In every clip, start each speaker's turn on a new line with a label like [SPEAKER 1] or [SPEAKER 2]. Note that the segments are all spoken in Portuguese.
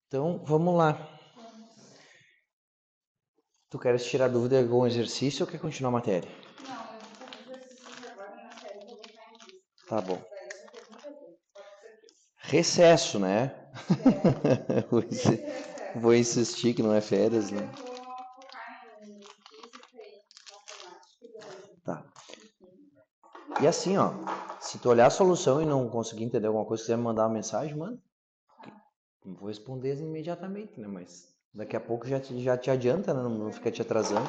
[SPEAKER 1] Então, vamos lá. Tu queres tirar dúvida de algum exercício ou quer continuar a matéria?
[SPEAKER 2] Não, eu vou fazer exercícios agora na série, vou botar em lista.
[SPEAKER 1] Tá bom.
[SPEAKER 2] Daí eu já fiz muita coisa. Pode ser que
[SPEAKER 1] Recesso, né? Vou
[SPEAKER 2] esse
[SPEAKER 1] insi-
[SPEAKER 2] recesso.
[SPEAKER 1] vou insistir que não é férias,
[SPEAKER 2] Mas eu
[SPEAKER 1] né?
[SPEAKER 2] vou focar em física e matemática e biologia.
[SPEAKER 1] Tá.
[SPEAKER 2] Enfim.
[SPEAKER 1] E assim, ó, se tu olhar a solução e não conseguir entender alguma coisa, quiser me mandar uma mensagem, mano, não vou responder imediatamente, né? Mas daqui a pouco já te adianta, né? Não fica te atrasando.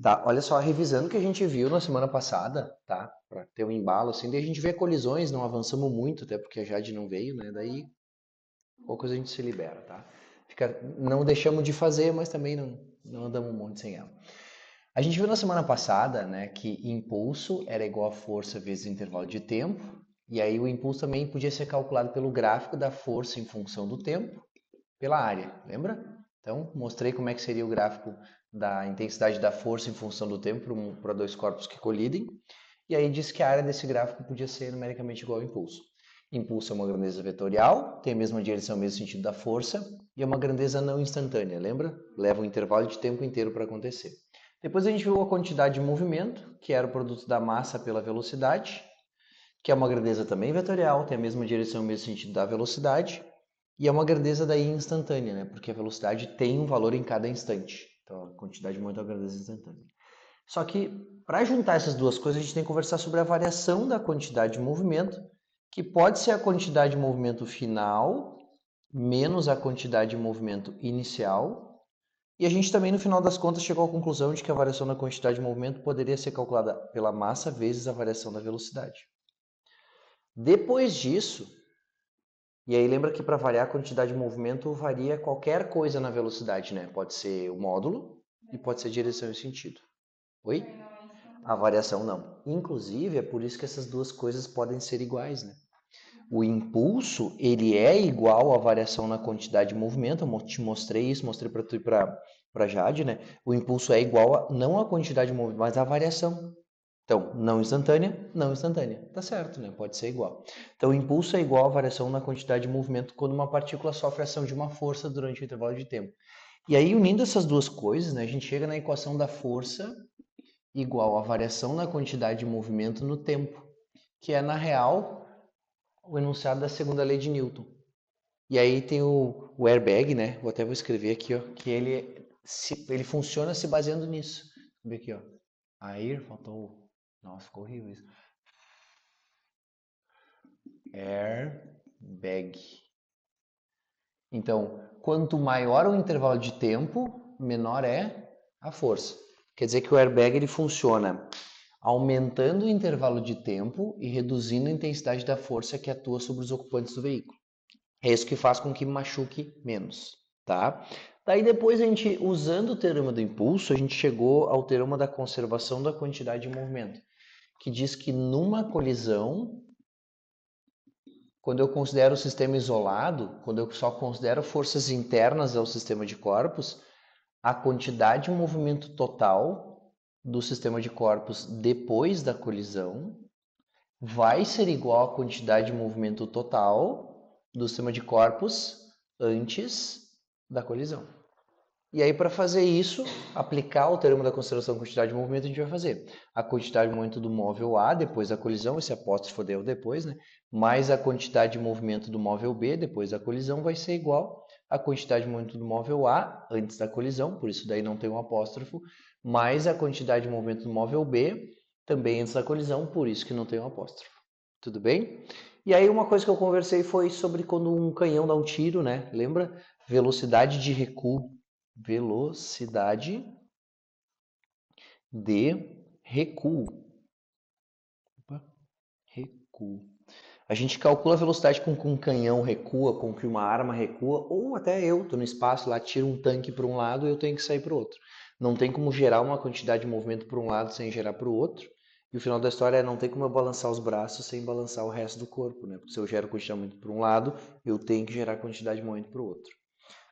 [SPEAKER 1] Tá, olha só, revisando o que a gente viu na semana passada, tá? Pra ter um embalo, assim, daí a gente vê colisões, não avançamos muito, até porque a Jade não veio, né? Daí poucas a gente se libera, tá? Não deixamos de fazer, mas também não andamos um monte sem ela. A gente viu na semana passada, né, que impulso era igual a força vezes intervalo de tempo, e aí o impulso também podia ser calculado pelo gráfico da força em função do tempo, pela área, lembra? Então, mostrei como é que seria o gráfico da intensidade da força em função do tempo para dois corpos que colidem, e aí disse que a área desse gráfico podia ser numericamente igual ao impulso. Impulso é uma grandeza vetorial, tem a mesma direção, o mesmo sentido da força, e é uma grandeza não instantânea, lembra? Leva um intervalo de tempo inteiro para acontecer. Depois a gente viu a quantidade de movimento, que era o produto da massa pela velocidade, que é uma grandeza também vetorial, tem a mesma direção, o mesmo sentido da velocidade, e é uma grandeza daí instantânea, né? Porque a velocidade tem um valor em cada instante. Então a quantidade de movimento é uma grandeza instantânea. Só que para juntar essas duas coisas, a gente tem que conversar sobre a variação da quantidade de movimento, que pode ser a quantidade de movimento final menos a quantidade de movimento inicial. E a gente também, no final das contas, chegou à conclusão de que a variação da quantidade de movimento poderia ser calculada pela massa vezes a variação da velocidade. Depois disso, e aí lembra que para variar a quantidade de movimento varia qualquer coisa na velocidade, né? Pode ser o módulo e pode ser direção e sentido. Oi?
[SPEAKER 2] Daí não é
[SPEAKER 1] A
[SPEAKER 2] instantâneo.
[SPEAKER 1] variação não. Inclusive, é por isso que essas duas coisas podem ser iguais, né? O impulso, ele é igual à variação na quantidade de movimento. Eu te mostrei isso, mostrei para tu e para Jade, né? O impulso é igual a, não à quantidade de movimento, mas à variação. Então, não instantânea, não instantânea. Tá certo, né? Pode ser igual. Então, o impulso é igual à variação na quantidade de movimento quando uma partícula sofre a ação de uma força durante o intervalo de tempo. E aí, unindo essas duas coisas, né, a gente chega na equação da força igual à variação na quantidade de movimento no tempo, que é, na real, o enunciado da segunda lei de Newton. E aí tem o airbag, né? Vou escrever aqui, ó, que ele funciona se baseando nisso. Vamos ver aqui, ó. Air, faltou. Nossa, ficou horrível isso. Airbag. Então, quanto maior o intervalo de tempo, menor é a força. Quer dizer que o airbag ele funciona aumentando o intervalo de tempo e reduzindo a intensidade da força que atua sobre os ocupantes do veículo. É isso que faz com que machuque menos, tá? Daí depois a gente, usando o teorema do impulso, a gente chegou ao teorema da conservação da quantidade de movimento, que diz que numa colisão, quando eu considero o sistema isolado, quando eu só considero forças internas ao sistema de corpos, a quantidade de movimento total do sistema de corpos depois da colisão vai ser igual à quantidade de movimento total do sistema de corpos antes da colisão. E aí, para fazer isso, aplicar o teorema da conservação da quantidade de movimento, a gente vai fazer a quantidade de movimento do móvel A depois da colisão, esse apóstrofo deu depois, né? Mais a quantidade de movimento do móvel B depois da colisão vai ser igual à quantidade de movimento do móvel A antes da colisão, por isso daí não tem um apóstrofo, mais a quantidade de movimento do móvel B também antes da colisão, por isso que não tem um apóstrofo. Tudo bem? E aí uma coisa que eu conversei foi sobre quando um canhão dá um tiro, né? Lembra? Velocidade de recuo. Velocidade de recuo. Opa, recuo. A gente calcula a velocidade com que um canhão recua, com que uma arma recua, ou até eu, estou no espaço lá, tiro um tanque para um lado e eu tenho que sair para o outro. Não tem como gerar uma quantidade de movimento para um lado sem gerar para o outro. E o final da história é não tem como eu balançar os braços sem balançar o resto do corpo, né? Porque se eu gero quantidade de movimento para um lado, eu tenho que gerar quantidade de movimento para o outro.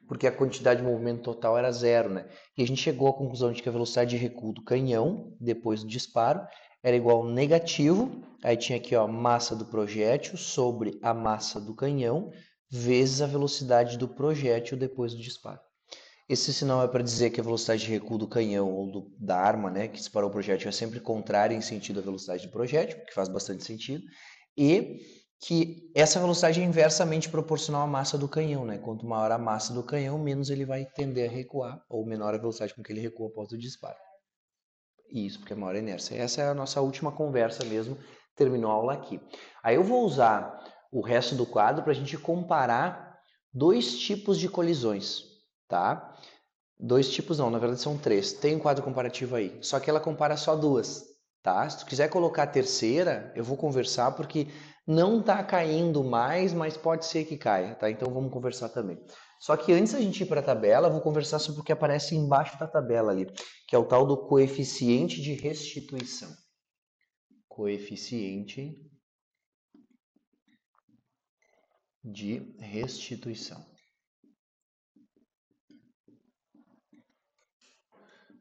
[SPEAKER 1] Porque a quantidade de movimento total era zero, né? E a gente chegou à conclusão de que a velocidade de recuo do canhão, depois do disparo, era igual ao negativo, aí tinha aqui ó, massa do projétil sobre a massa do canhão, vezes a velocidade do projétil depois do disparo. Esse sinal é para dizer que a velocidade de recuo do canhão ou da arma, né, que disparou o projétil é sempre contrária em sentido à velocidade do projétil, que faz bastante sentido, e que essa velocidade é inversamente proporcional à massa do canhão, né? Quanto maior a massa do canhão, menos ele vai tender a recuar, ou menor a velocidade com que ele recua após o disparo. Isso, porque é maior a inércia. Essa é a nossa última conversa mesmo, terminou a aula aqui. Aí eu vou usar o resto do quadro para a gente comparar dois tipos de colisões, tá? Dois tipos não, na verdade são três. Tem um quadro comparativo aí, só que ela compara só duas, tá? Se tu quiser colocar a terceira, eu vou conversar porque não tá caindo mais, mas pode ser que caia, tá? Então vamos conversar também. Só que antes da gente ir para a tabela, eu vou conversar sobre o que aparece embaixo da tabela ali, que é o tal do coeficiente de restituição. Coeficiente de restituição.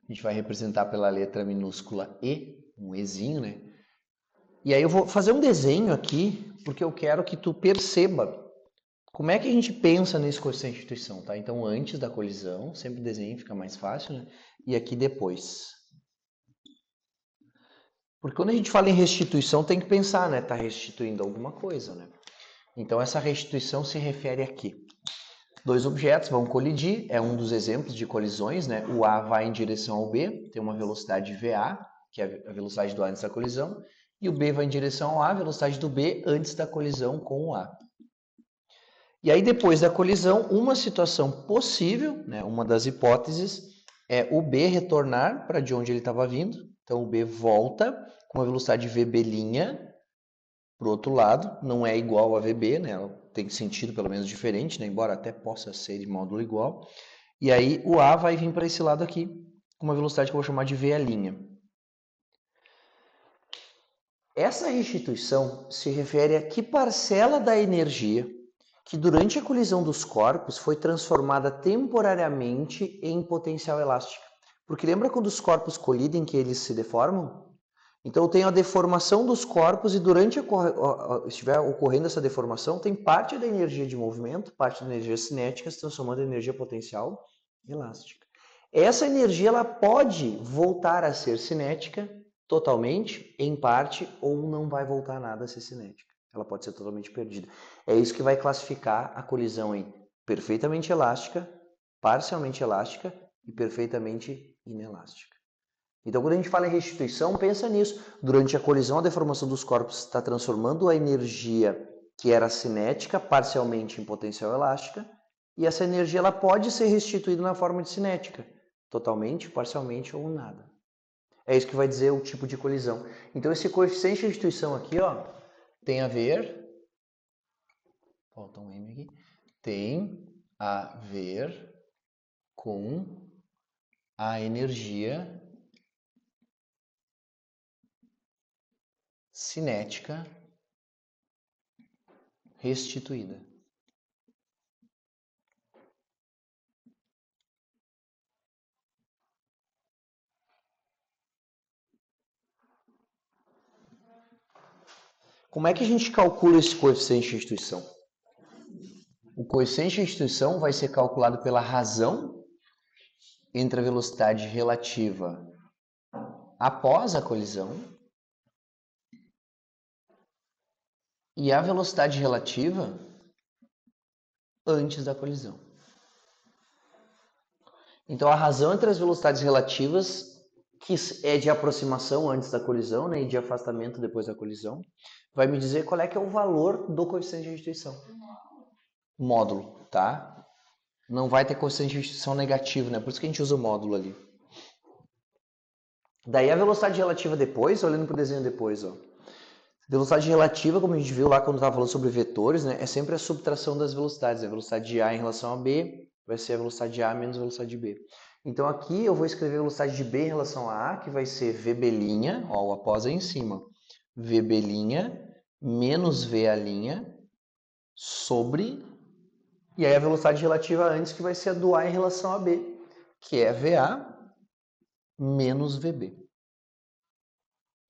[SPEAKER 1] A gente vai representar pela letra minúscula E, um Ezinho, né? E aí eu vou fazer um desenho aqui, porque eu quero que tu perceba como é que a gente pensa nesse coeficiente de restituição, tá? Então, antes da colisão, sempre desenho, fica mais fácil, né? E aqui depois. Porque quando a gente fala em restituição, tem que pensar, né? Tá restituindo alguma coisa, né? Então, essa restituição se refere aqui. Dois objetos vão colidir, é um dos exemplos de colisões, né? O A vai em direção ao B, tem uma velocidade VA, que é a velocidade do A antes da colisão, e o B vai em direção ao A, a velocidade do B antes da colisão com o A. E aí, depois da colisão, uma situação possível, né, uma das hipóteses, é o B retornar para de onde ele estava vindo. Então, o B volta com uma velocidade VB' para o outro lado, não é igual a VB, né? Ela tem sentido pelo menos diferente, né? Embora até possa ser de módulo igual. E aí, o A vai vir para esse lado aqui, com uma velocidade que eu vou chamar de VA'. Essa restituição se refere a que parcela da energia que durante a colisão dos corpos foi transformada temporariamente em potencial elástica. Porque lembra quando os corpos colidem que eles se deformam? Então eu tenho a deformação dos corpos e durante estiver ocorrendo essa deformação, tem parte da energia de movimento, parte da energia cinética se transformando em energia potencial elástica. Essa energia ela pode voltar a ser cinética totalmente, em parte, ou não vai voltar nada a ser cinética. Ela pode ser totalmente perdida. É isso que vai classificar a colisão em perfeitamente elástica, parcialmente elástica e perfeitamente inelástica. Então, quando a gente fala em restituição, pensa nisso. Durante a colisão, a deformação dos corpos está transformando a energia que era cinética parcialmente em potencial elástica, e essa energia ela pode ser restituída na forma de cinética, totalmente, parcialmente ou nada. É isso que vai dizer o tipo de colisão. Então, esse coeficiente de restituição aqui, ó, tem a ver, falta um M aqui, tem a ver com a energia cinética restituída. Como é que a gente calcula esse coeficiente de restituição? O coeficiente de restituição vai ser calculado pela razão entre a velocidade relativa após a colisão e a velocidade relativa antes da colisão. Então, a razão entre as velocidades relativas, que é de aproximação antes da colisão, né, e de afastamento depois da colisão, vai me dizer qual é que é o valor do coeficiente de restituição. Módulo, tá? Não vai ter coeficiente de restituição negativo, né? Por isso que a gente usa o módulo ali. Daí a velocidade relativa depois, olhando para o desenho depois, ó. Velocidade relativa, como a gente viu lá quando estava falando sobre vetores, né, é sempre a subtração das velocidades. A velocidade de A em relação a B vai ser a velocidade de A menos a velocidade de B. Então aqui eu vou escrever a velocidade de B em relação a A, que vai ser VB', ó, o após aí em cima. VB' menos VA' sobre... E aí a velocidade relativa antes, que vai ser a do A em relação a B, que é VA menos VB.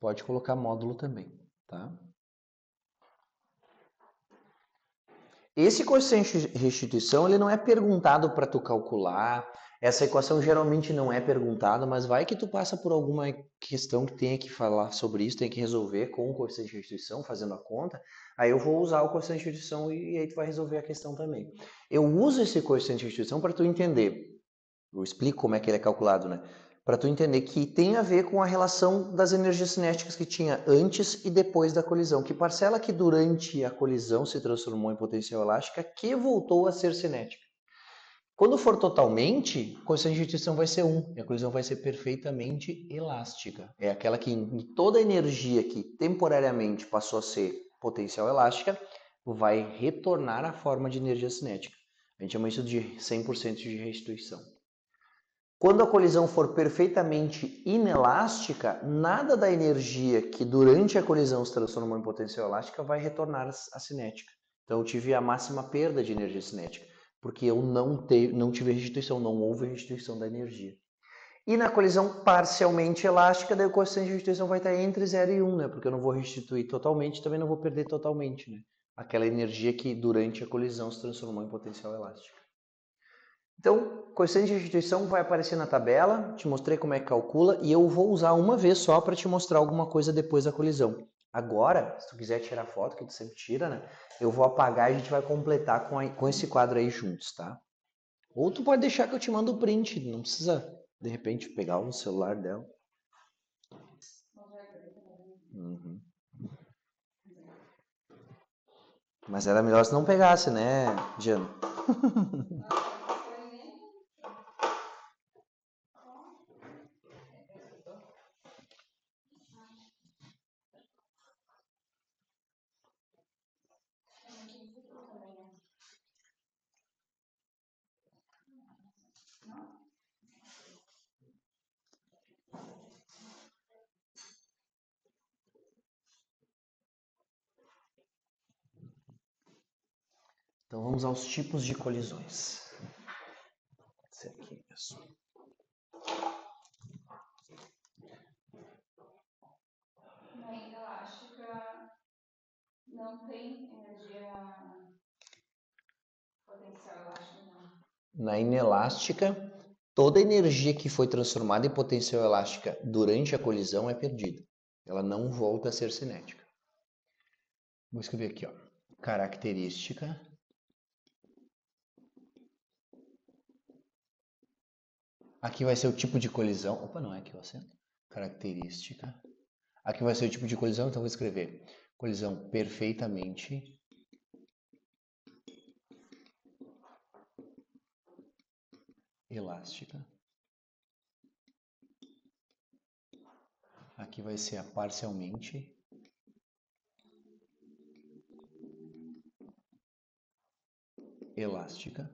[SPEAKER 1] Pode colocar módulo também, tá? Esse coeficiente de restituição, ele não é perguntado para tu calcular. Essa equação geralmente não é perguntada, mas vai que tu passa por alguma questão que tenha que falar sobre isso, tem que resolver com o coeficiente de restituição, fazendo a conta. Aí eu vou usar o coeficiente de restituição e aí tu vai resolver a questão também. Eu uso esse coeficiente de restituição para tu entender. Eu explico como é que ele é calculado, né? Para tu entender que tem a ver com a relação das energias cinéticas que tinha antes e depois da colisão. Que parcela que durante a colisão se transformou em potencial elástica que voltou a ser cinética. Quando for totalmente, a coeficiente de restrição vai ser 1 e a colisão vai ser perfeitamente elástica. É aquela que em toda a energia que temporariamente passou a ser potencial elástica vai retornar à forma de energia cinética. A gente chama isso de 100% de restituição. Quando a colisão for perfeitamente inelástica, nada da energia que durante a colisão se transformou em potencial elástica vai retornar à cinética. Então eu tive a máxima perda de energia cinética, porque eu não tive restituição, não houve restituição da energia. E na colisão parcialmente elástica, daí o coeficiente de restituição vai estar entre 0 e 1, né? Porque eu não vou restituir totalmente, também não vou perder totalmente, né? Aquela energia que durante a colisão se transformou em potencial elástico. Então, coeficiente de restituição vai aparecer na tabela, te mostrei como é que calcula e eu vou usar uma vez só para te mostrar alguma coisa depois da colisão. Agora, se tu quiser tirar foto, que tu sempre tira, né? Eu vou apagar e a gente vai completar com esse quadro aí juntos, tá? Ou tu pode deixar que eu te mando o print, não precisa, de repente, pegar o celular dela. Uhum. Mas era melhor se não pegasse, né, Diana? Então vamos aos tipos de colisões. Esse aqui mesmo.
[SPEAKER 2] Na elástica não tem energia potencial elástica, não.
[SPEAKER 1] Na inelástica, toda energia que foi transformada em potencial elástica durante a colisão é perdida. Ela não volta a ser cinética. Vou escrever aqui, ó. Característica. Aqui vai ser o tipo de colisão. Opa, não é aqui o acento. Característica. Aqui vai ser o tipo de colisão, então vou escrever colisão perfeitamente elástica. Aqui vai ser a parcialmente elástica.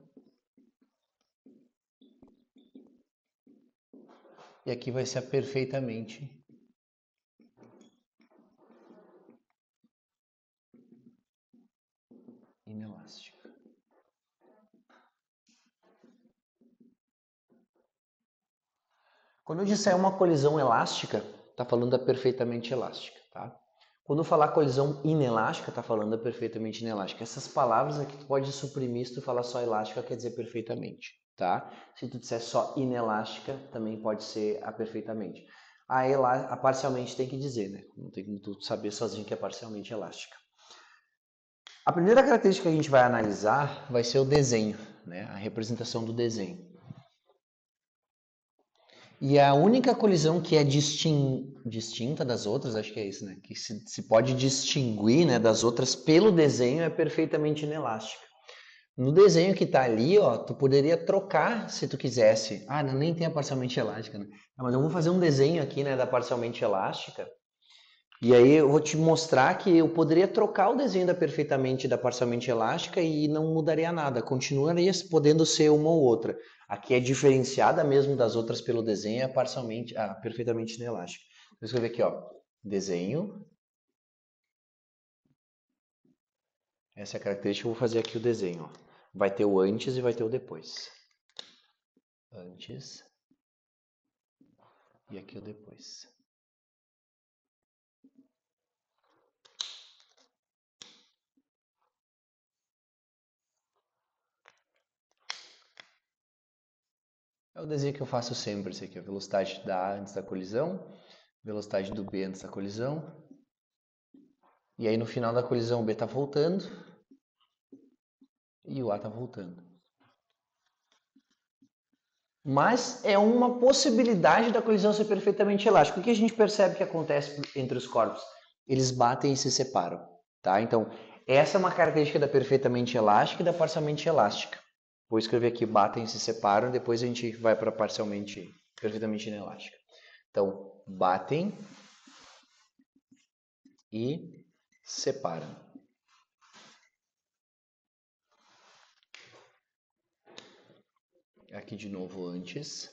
[SPEAKER 1] E aqui vai ser a perfeitamente inelástica. Quando eu disser uma colisão elástica, está falando da perfeitamente elástica, tá? Quando eu falar colisão inelástica, está falando da perfeitamente inelástica. Essas palavras aqui tu pode suprimir se tu falar só elástica, quer dizer perfeitamente, tá? Se tu disser só inelástica, também pode ser a perfeitamente. A parcialmente tem que dizer, né? Não tem como tu saber sozinho que é parcialmente elástica. A primeira característica que a gente vai analisar vai ser o desenho, né? A representação do desenho. E a única colisão que é distinta das outras, acho que é isso, né? Que se pode distinguir, né, das outras pelo desenho é perfeitamente inelástica. No desenho que tá ali, ó, tu poderia trocar se tu quisesse. Ah, não, nem tem a parcialmente elástica, né? Mas eu vou fazer um desenho aqui, né, da parcialmente elástica. E aí eu vou te mostrar que eu poderia trocar o desenho da perfeitamente e da parcialmente elástica e não mudaria nada. Continuaria podendo ser uma ou outra. Aqui é diferenciada mesmo das outras pelo desenho, é parcialmente, perfeitamente inelástica. Vou escrever aqui, ó, desenho. Essa é a característica, eu vou fazer aqui o desenho. Ó. Vai ter o antes e vai ter o depois. Antes e aqui o depois. É o desenho que eu faço sempre, esse aqui, a velocidade da A antes da colisão, velocidade do B antes da colisão. E aí no final da colisão o B está voltando e o A está voltando. Mas é uma possibilidade da colisão ser perfeitamente elástica. O que a gente percebe que acontece entre os corpos? Eles batem e se separam, tá? Então, essa é uma característica da perfeitamente elástica e da parcialmente elástica. Vou escrever aqui, batem e se separam, depois a gente vai para parcialmente, perfeitamente inelástica. Então, batem e separam. Aqui de novo antes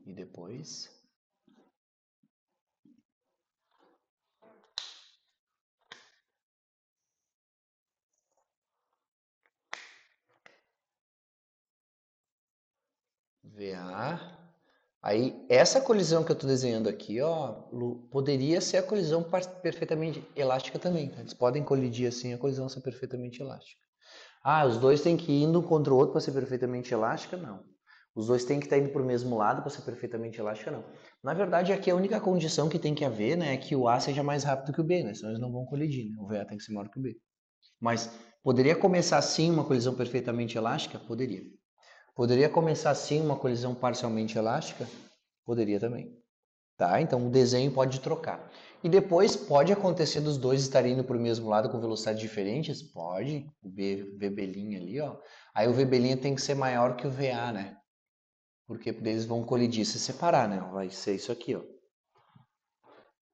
[SPEAKER 1] e depois. VA. Aí, essa colisão que eu estou desenhando aqui, ó, Lu, poderia ser a colisão perfeitamente elástica também. Tá? Eles podem colidir assim, a colisão ser perfeitamente elástica. Ah, os dois têm que ir um contra o outro para ser perfeitamente elástica? Não. Os dois têm que estar indo para o mesmo lado para ser perfeitamente elástica? Não. Na verdade, aqui a única condição que tem que haver, né, é que o A seja mais rápido que o B, né? Senão eles não vão colidir, né? O VA tem que ser maior que o B. Mas poderia começar assim uma colisão perfeitamente elástica? Poderia. Poderia começar assim uma colisão parcialmente elástica? Poderia também. Tá? Então o desenho pode trocar. E depois pode acontecer dos dois estarem indo para o mesmo lado com velocidades diferentes? Pode. O VB' ali, ó. Aí o VB' tem que ser maior que o VA, né? Porque eles vão colidir, se separar, né? Vai ser isso aqui, ó.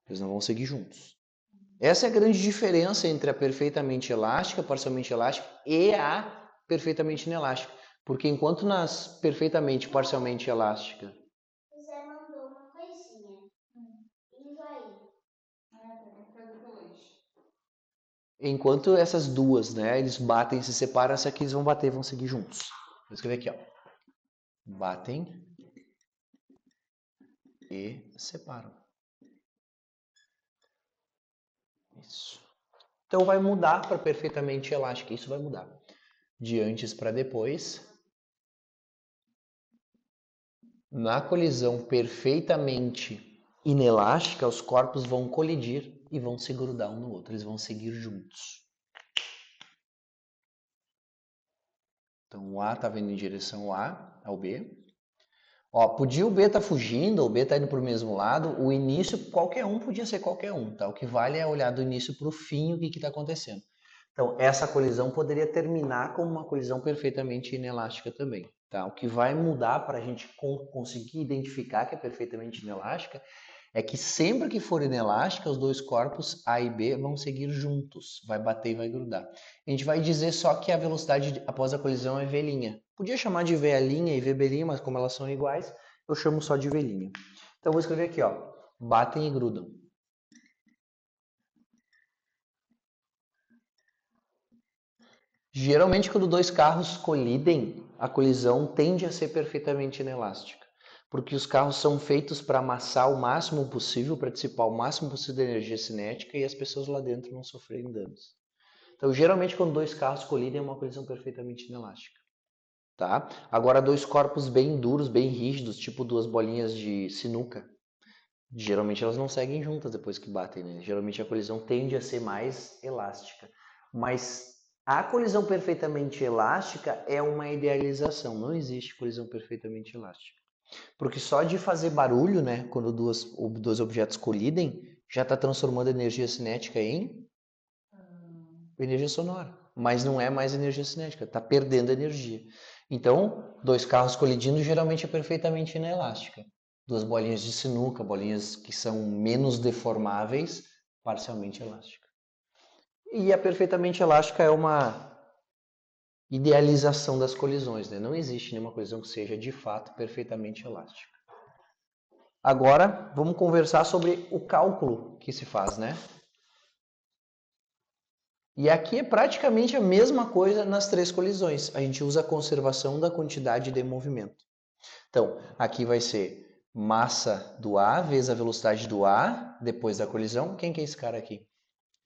[SPEAKER 1] Eles não vão seguir juntos. Essa é a grande diferença entre a perfeitamente elástica, parcialmente elástica e a perfeitamente inelástica. Porque enquanto nas perfeitamente parcialmente elástica.
[SPEAKER 2] O Zé mandou uma coisinha. Indo aí. Tem que fazer pelo eixo.
[SPEAKER 1] Enquanto essas duas, né, eles batem, se separam, essa aqui eles vão bater, vão seguir juntos. Vou escrever aqui, ó. Batem e separam. Isso. Então vai mudar para perfeitamente elástica. Isso vai mudar. De antes para depois. Na colisão perfeitamente inelástica, os corpos vão colidir e vão se grudar um no outro. Eles vão seguir juntos. Então o A está vindo em direção ao B. Ó, podia o B estar fugindo, o B está indo para o mesmo lado, o início, qualquer um podia ser qualquer um, tá? O que vale é olhar do início para o fim o que está acontecendo. Então, essa colisão poderia terminar como uma colisão perfeitamente inelástica também, tá? O que vai mudar para a gente conseguir identificar que é perfeitamente inelástica é que sempre que for inelástica, os dois corpos A e B vão seguir juntos, vai bater e vai grudar. A gente vai dizer só que a velocidade após a colisão é V'. Podia chamar de VA' e VB', mas como elas são iguais, eu chamo só de V'. Então vou escrever aqui, ó, batem e grudam. Geralmente quando dois carros colidem, a colisão tende a ser perfeitamente inelástica. Porque os carros são feitos para amassar o máximo possível, para dissipar o máximo possível da energia cinética e as pessoas lá dentro não sofrerem danos. Então, geralmente, quando dois carros colidem, é uma colisão perfeitamente inelástica. Tá? Agora, dois corpos bem duros, bem rígidos, tipo duas bolinhas de sinuca, geralmente elas não seguem juntas depois que batem, né? Geralmente a colisão tende a ser mais elástica. Mas a colisão perfeitamente elástica é uma idealização, não existe colisão perfeitamente elástica. Porque só de fazer barulho, né, quando dois objetos colidem, já está transformando a energia cinética em energia sonora. Mas não é mais energia cinética, está perdendo energia. Então, dois carros colidindo geralmente é perfeitamente inelástica. Duas bolinhas de sinuca, bolinhas que são menos deformáveis, parcialmente elástica. E a perfeitamente elástica é uma idealização das colisões, né? Não existe nenhuma colisão que seja de fato perfeitamente elástica. Agora, vamos conversar sobre o cálculo que se faz, né? E aqui é praticamente a mesma coisa nas três colisões. A gente usa a conservação da quantidade de movimento. Então, aqui vai ser massa do A vezes a velocidade do A depois da colisão. Quem que é esse cara aqui?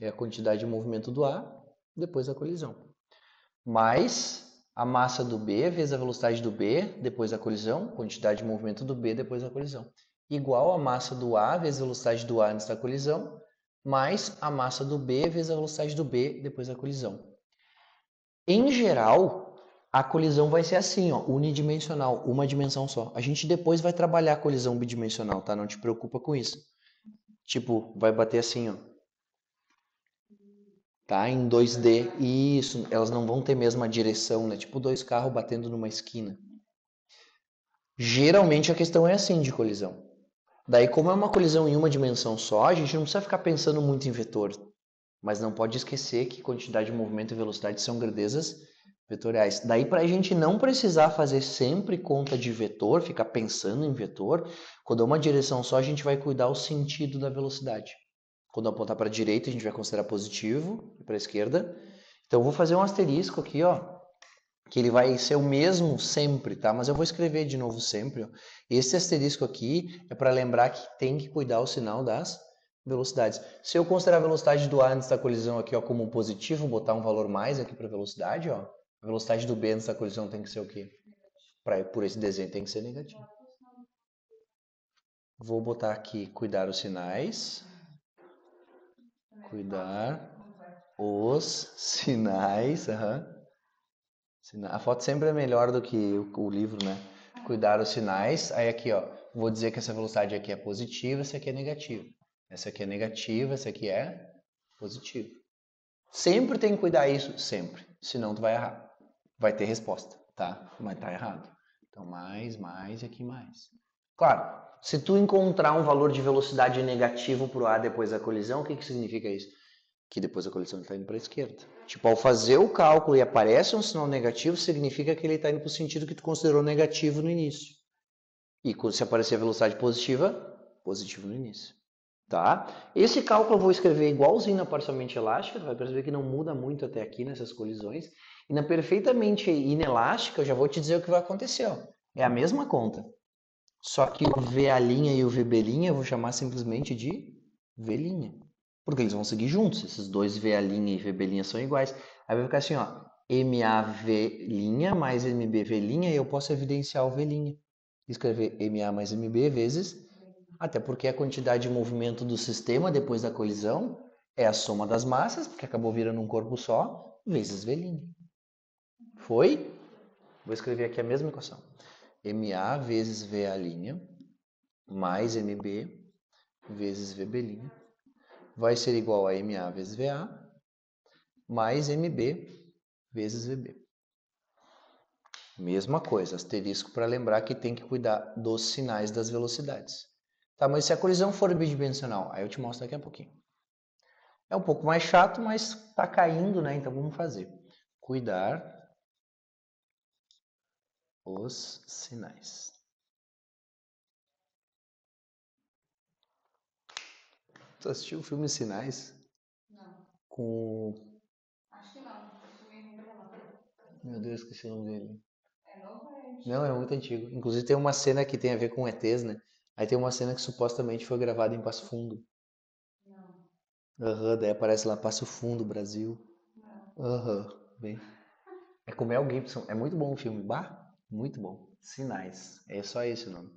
[SPEAKER 1] É a quantidade de movimento do A depois da colisão. Mais a massa do B vezes a velocidade do B depois da colisão, quantidade de movimento do B depois da colisão, igual a massa do A vezes a velocidade do A antes da colisão, mais a massa do B vezes a velocidade do B depois da colisão. Em geral, a colisão vai ser assim, ó, unidimensional, uma dimensão só. A gente depois vai trabalhar a colisão bidimensional, tá? Não te preocupa com isso. Tipo, vai bater assim, ó. Tá? Em 2D. Isso, elas não vão ter mesma direção, né? Tipo dois carros batendo numa esquina. Geralmente a questão é assim de colisão. Daí, como é uma colisão em uma dimensão só, a gente não precisa ficar pensando muito em vetor. Mas não pode esquecer que quantidade de movimento e velocidade são grandezas vetoriais. Daí, para a gente não precisar fazer sempre conta de vetor, ficar pensando em vetor, quando é uma direção só, a gente vai cuidar o sentido da velocidade. Quando apontar para a direita, a gente vai considerar positivo, e para a esquerda. Então, eu vou fazer um asterisco aqui, ó, que ele vai ser o mesmo sempre, tá? Mas eu vou escrever de novo sempre, ó. Esse asterisco aqui é para lembrar que tem que cuidar o sinal das velocidades. Se eu considerar a velocidade do A antes da colisão aqui, ó, como um positivo, botar um valor mais aqui para velocidade, ó. A velocidade do B antes da colisão tem que ser o quê? Por esse desenho tem que ser negativo. Vou botar aqui cuidar os sinais. Cuidar os sinais. A foto sempre é melhor do que o livro, né? Cuidar os sinais. Aí aqui, ó, vou dizer que essa velocidade aqui é positiva, essa aqui é negativa. Essa aqui é negativa, essa aqui é positiva. Sempre tem que cuidar isso, sempre. Senão tu vai errar. Vai ter resposta, tá? Mas tá errado. Então mais e aqui mais. Claro, se tu encontrar um valor de velocidade negativo pro A depois da colisão, o que que significa isso? Que depois da colisão ele está indo para a esquerda. Tipo, ao fazer o cálculo e aparece um sinal negativo, significa que ele está indo para o sentido que tu considerou negativo no início. E se aparecer a velocidade positiva, positivo no início. Tá? Esse cálculo eu vou escrever igualzinho na parcialmente elástica, tu vai perceber que não muda muito até aqui nessas colisões. E na perfeitamente inelástica, eu já vou te dizer o que vai acontecer. Ó. É a mesma conta. Só que o VA' e o VB' eu vou chamar simplesmente de V'. Porque eles vão seguir juntos. Esses dois VA' e VB' são iguais. Aí vai ficar assim, ó. MAV' mais MBV' e eu posso evidenciar o V'. Escrever MA mais MB vezes, até porque a quantidade de movimento do sistema depois da colisão é a soma das massas, porque acabou virando um corpo só, vezes V'. Foi? Vou escrever aqui a mesma equação. MA vezes VA' mais MB vezes VB' vai ser igual a MA vezes VA mais MB vezes VB. Mesma coisa, asterisco para lembrar que tem que cuidar dos sinais das velocidades. Tá, mas se a colisão for bidimensional, aí eu te mostro daqui a pouquinho. É um pouco mais chato, mas tá caindo, né? Então vamos fazer. Cuidar os sinais. Tu assistiu o filme Sinais?
[SPEAKER 2] Não.
[SPEAKER 1] Com...
[SPEAKER 2] Acho que não.
[SPEAKER 1] Meu Deus, esqueci o nome dele.
[SPEAKER 2] É novo ou é antigo?
[SPEAKER 1] Não, é muito antigo. Inclusive tem uma cena que tem a ver com ETs, né? Aí tem uma cena que supostamente foi gravada em Passo Fundo.
[SPEAKER 2] Não.
[SPEAKER 1] Aham, daí aparece lá Passo Fundo, Brasil.
[SPEAKER 2] Não.
[SPEAKER 1] Aham, bem. É com Mel Gibson. É muito bom o filme. Bah, muito bom. Sinais. É só esse o nome.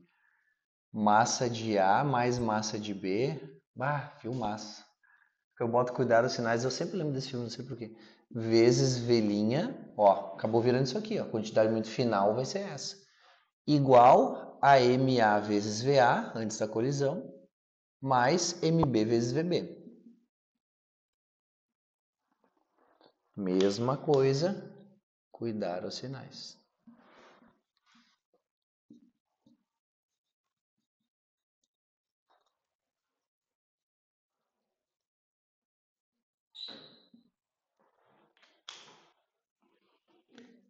[SPEAKER 1] Massa de A mais massa de B. Bah, filmaço. Eu boto cuidado os sinais, eu sempre lembro desse filme, não sei porquê. Vezes velhinha, ó, acabou virando isso aqui, ó. A quantidade de movimento final vai ser essa. Igual a MA vezes VA, antes da colisão, mais MB vezes VB. Mesma coisa, cuidar os sinais.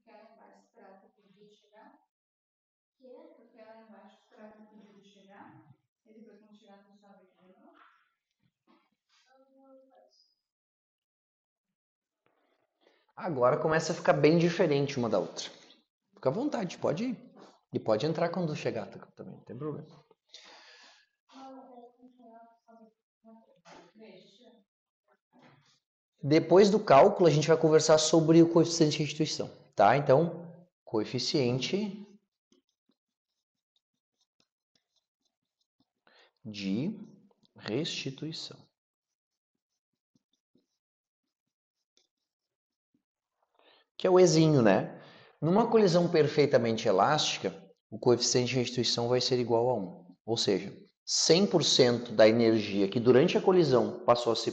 [SPEAKER 2] Aquela embaixo esperar o pedido chegar? Que é? Porque ela embaixo esperar o pedido chegar. E depois quando chegar tu sobe aqui de novo?
[SPEAKER 1] Agora começa a ficar bem diferente uma da outra. Fica à vontade, pode ir. E pode entrar quando chegar também, não tem problema. Depois do cálculo, a gente vai conversar sobre o coeficiente de restituição. Tá? Então, coeficiente de restituição. Que é o Ezinho, né? Numa colisão perfeitamente elástica, o coeficiente de restituição vai ser igual a 1. Ou seja, 100% da energia que durante a colisão passou a se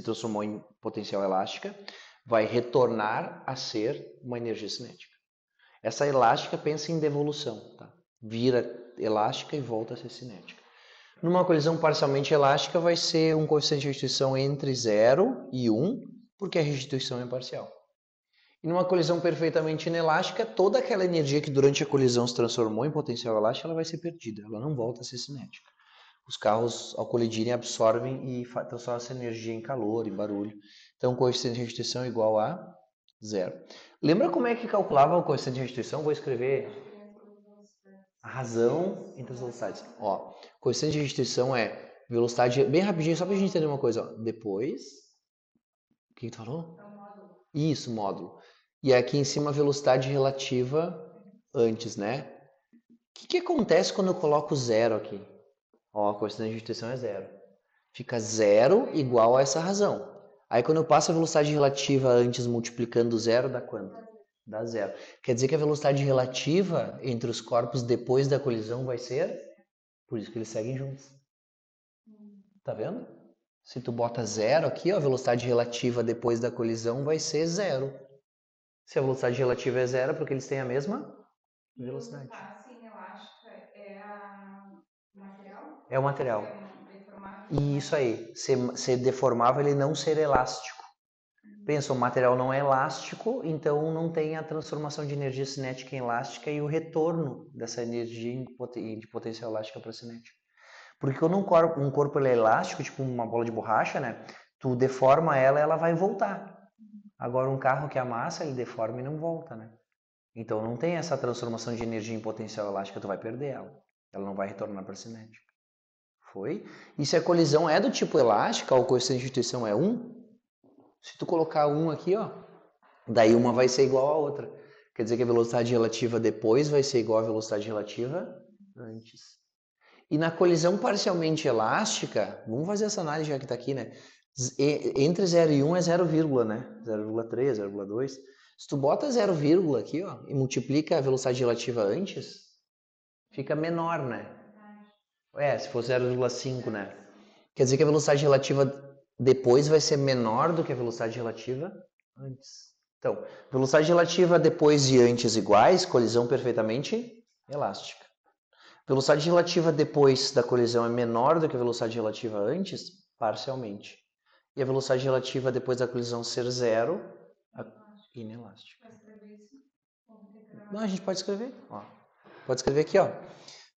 [SPEAKER 1] transformou em potencial elástica, vai retornar a ser uma energia cinética. Essa elástica pensa em devolução, tá? Vira elástica e volta a ser cinética. Numa colisão parcialmente elástica vai ser um coeficiente de restituição entre 0 e 1, porque a restituição é parcial. E numa colisão perfeitamente inelástica, toda aquela energia que durante a colisão se transformou em potencial elástico, ela vai ser perdida, ela não volta a ser cinética. Os carros, ao colidirem, absorvem e transformam essa energia em calor, em barulho. Então, o coeficiente de restituição é igual a 0. Lembra como é que calculava o coeficiente de restituição? Vou escrever a razão entre as velocidades. Ó, o coeficiente de restituição é velocidade, bem rapidinho, só pra gente entender uma coisa. Ó. Depois, o que tu falou? Isso, módulo. E aqui em cima a velocidade relativa antes, né? O que acontece quando eu coloco zero aqui? Ó, a coeficiente de restituição é zero. Fica zero igual a essa razão. Aí quando eu passo a velocidade relativa antes multiplicando zero, dá quanto? Dá zero. Quer dizer que a velocidade relativa entre os corpos depois da colisão vai ser? Por isso que eles seguem juntos. Tá vendo? Se tu bota zero aqui, ó, a velocidade relativa depois da colisão vai ser zero. Se a velocidade relativa é zero, porque eles têm a mesma velocidade.
[SPEAKER 2] Face inelástica é o material?
[SPEAKER 1] É o material.
[SPEAKER 2] É deformável?
[SPEAKER 1] E isso aí, ser deformável ele não ser elástico. Pensa, o material não é elástico, então não tem a transformação de energia cinética em elástica e o retorno dessa energia de potência elástica para cinética. Porque quando um corpo ele é elástico, tipo uma bola de borracha, né? Tu deforma ela, ela vai voltar. Agora um carro que amassa, ele deforma e não volta, né? Então não tem essa transformação de energia em potencial elástica, tu vai perder ela. Ela não vai retornar para a cinética. Foi? E se a colisão é do tipo elástica, o coeficiente de restituição é 1, se tu colocar 1 aqui, ó, daí uma vai ser igual a outra. Quer dizer que a velocidade relativa depois vai ser igual à velocidade relativa antes. E na colisão parcialmente elástica, vamos fazer essa análise já que está aqui, né? Entre 0 e 1 é 0, né? 0,3, 0,2. Se tu bota 0, aqui, ó, e multiplica a velocidade relativa antes, fica menor, né? Se for 0,5, né? Quer dizer que a velocidade relativa depois vai ser menor do que a velocidade relativa antes. Então, velocidade relativa depois e antes iguais, colisão perfeitamente elástica. Velocidade relativa depois da colisão é menor do que a velocidade relativa antes, parcialmente. E a velocidade relativa depois da colisão ser zero, inelástica. Não, a gente pode escrever. Ó. Pode escrever aqui, ó.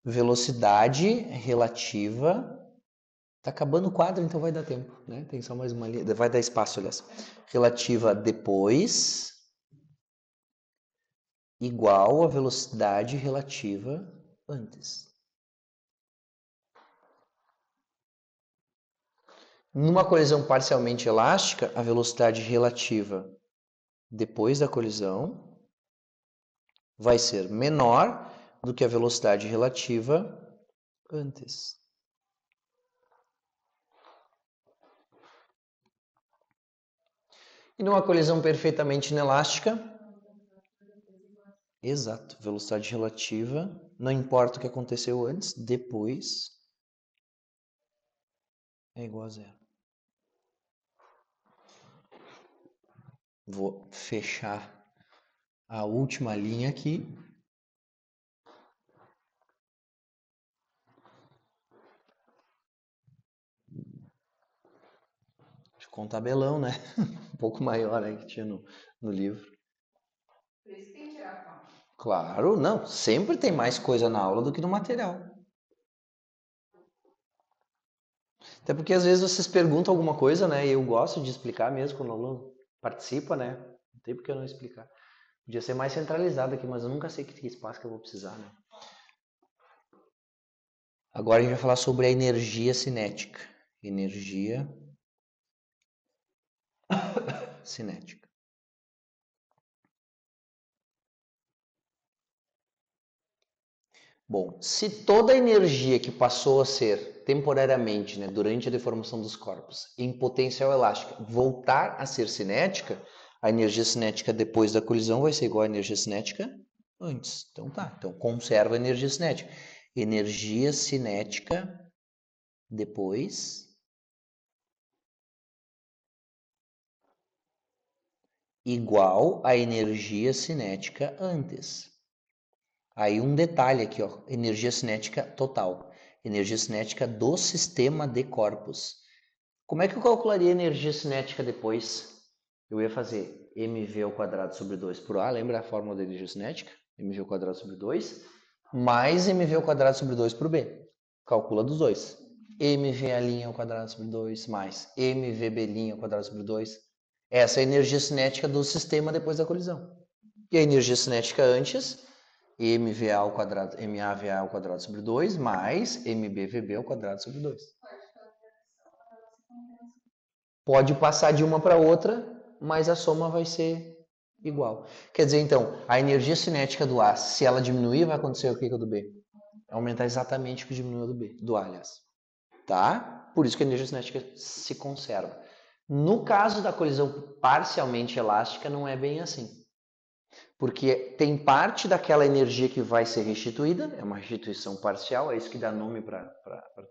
[SPEAKER 1] Velocidade relativa. Tá acabando o quadro, então vai dar tempo, né? Tem só mais uma linha. Vai dar espaço, aliás. Relativa depois igual a velocidade relativa antes. Numa colisão parcialmente elástica, a velocidade relativa depois da colisão vai ser menor do que a velocidade relativa antes. E numa colisão perfeitamente inelástica, exato, velocidade relativa, não importa o que aconteceu antes, depois é igual a zero. Vou fechar a última linha aqui. Ficou um tabelão, né? Um pouco maior aí que tinha no livro.
[SPEAKER 2] Por isso tem que tirar foto.
[SPEAKER 1] Claro, não. Sempre tem mais coisa na aula do que no material. Até porque às vezes vocês perguntam alguma coisa, né? E eu gosto de explicar mesmo quando o aluno participa, né? Não tem por que eu não explicar. Podia ser mais centralizado aqui, mas eu nunca sei que espaço que eu vou precisar, né? Agora a gente vai falar sobre a energia cinética. Energia cinética. Bom, se toda a energia que passou a ser temporariamente, né, durante a deformação dos corpos, em potencial elástica, voltar a ser cinética, a energia cinética depois da colisão vai ser igual à energia cinética antes. Então tá, então conserva a energia cinética. Energia cinética depois igual à energia cinética antes. Aí um detalhe aqui, ó, energia cinética total, energia cinética do sistema de corpos. Como é que eu calcularia a energia cinética depois? Eu ia fazer mv ao quadrado sobre 2 por A, lembra a fórmula da energia cinética? mv ao quadrado sobre 2, mais mv ao quadrado sobre 2 por B. Calcula dos dois. mv' ao quadrado sobre 2 mais mvb' ao quadrado sobre 2. Essa é a energia cinética do sistema depois da colisão. E a energia cinética antes, mva ao quadrado, mava ao quadrado sobre 2 mais mbvb ao quadrado sobre 2. Pode passar de uma para outra, mas a soma vai ser igual. Quer dizer, então, a energia cinética do A, se ela diminuir, vai acontecer o que com a do B? Aumentar exatamente o que diminuiu do A, aliás. Tá? Por isso que a energia cinética se conserva. No caso da colisão parcialmente elástica, não é bem assim. Porque tem parte daquela energia que vai ser restituída, é uma restituição parcial, é isso que dá nome para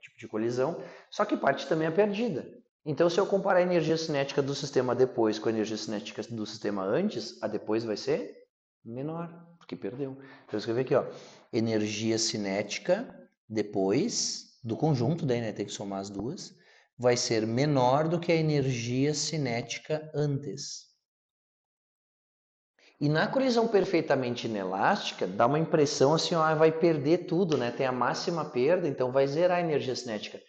[SPEAKER 1] tipo de colisão, só que parte também é perdida. Então, se eu comparar a energia cinética do sistema depois com a energia cinética do sistema antes, a depois vai ser menor, porque perdeu. Então, eu escrevi aqui, ó, energia cinética depois do conjunto, daí né, tem que somar as duas, vai ser menor do que a energia cinética antes. E na colisão perfeitamente inelástica, dá uma impressão assim, ó, vai perder tudo, né? Tem a máxima perda, então vai zerar a energia cinética.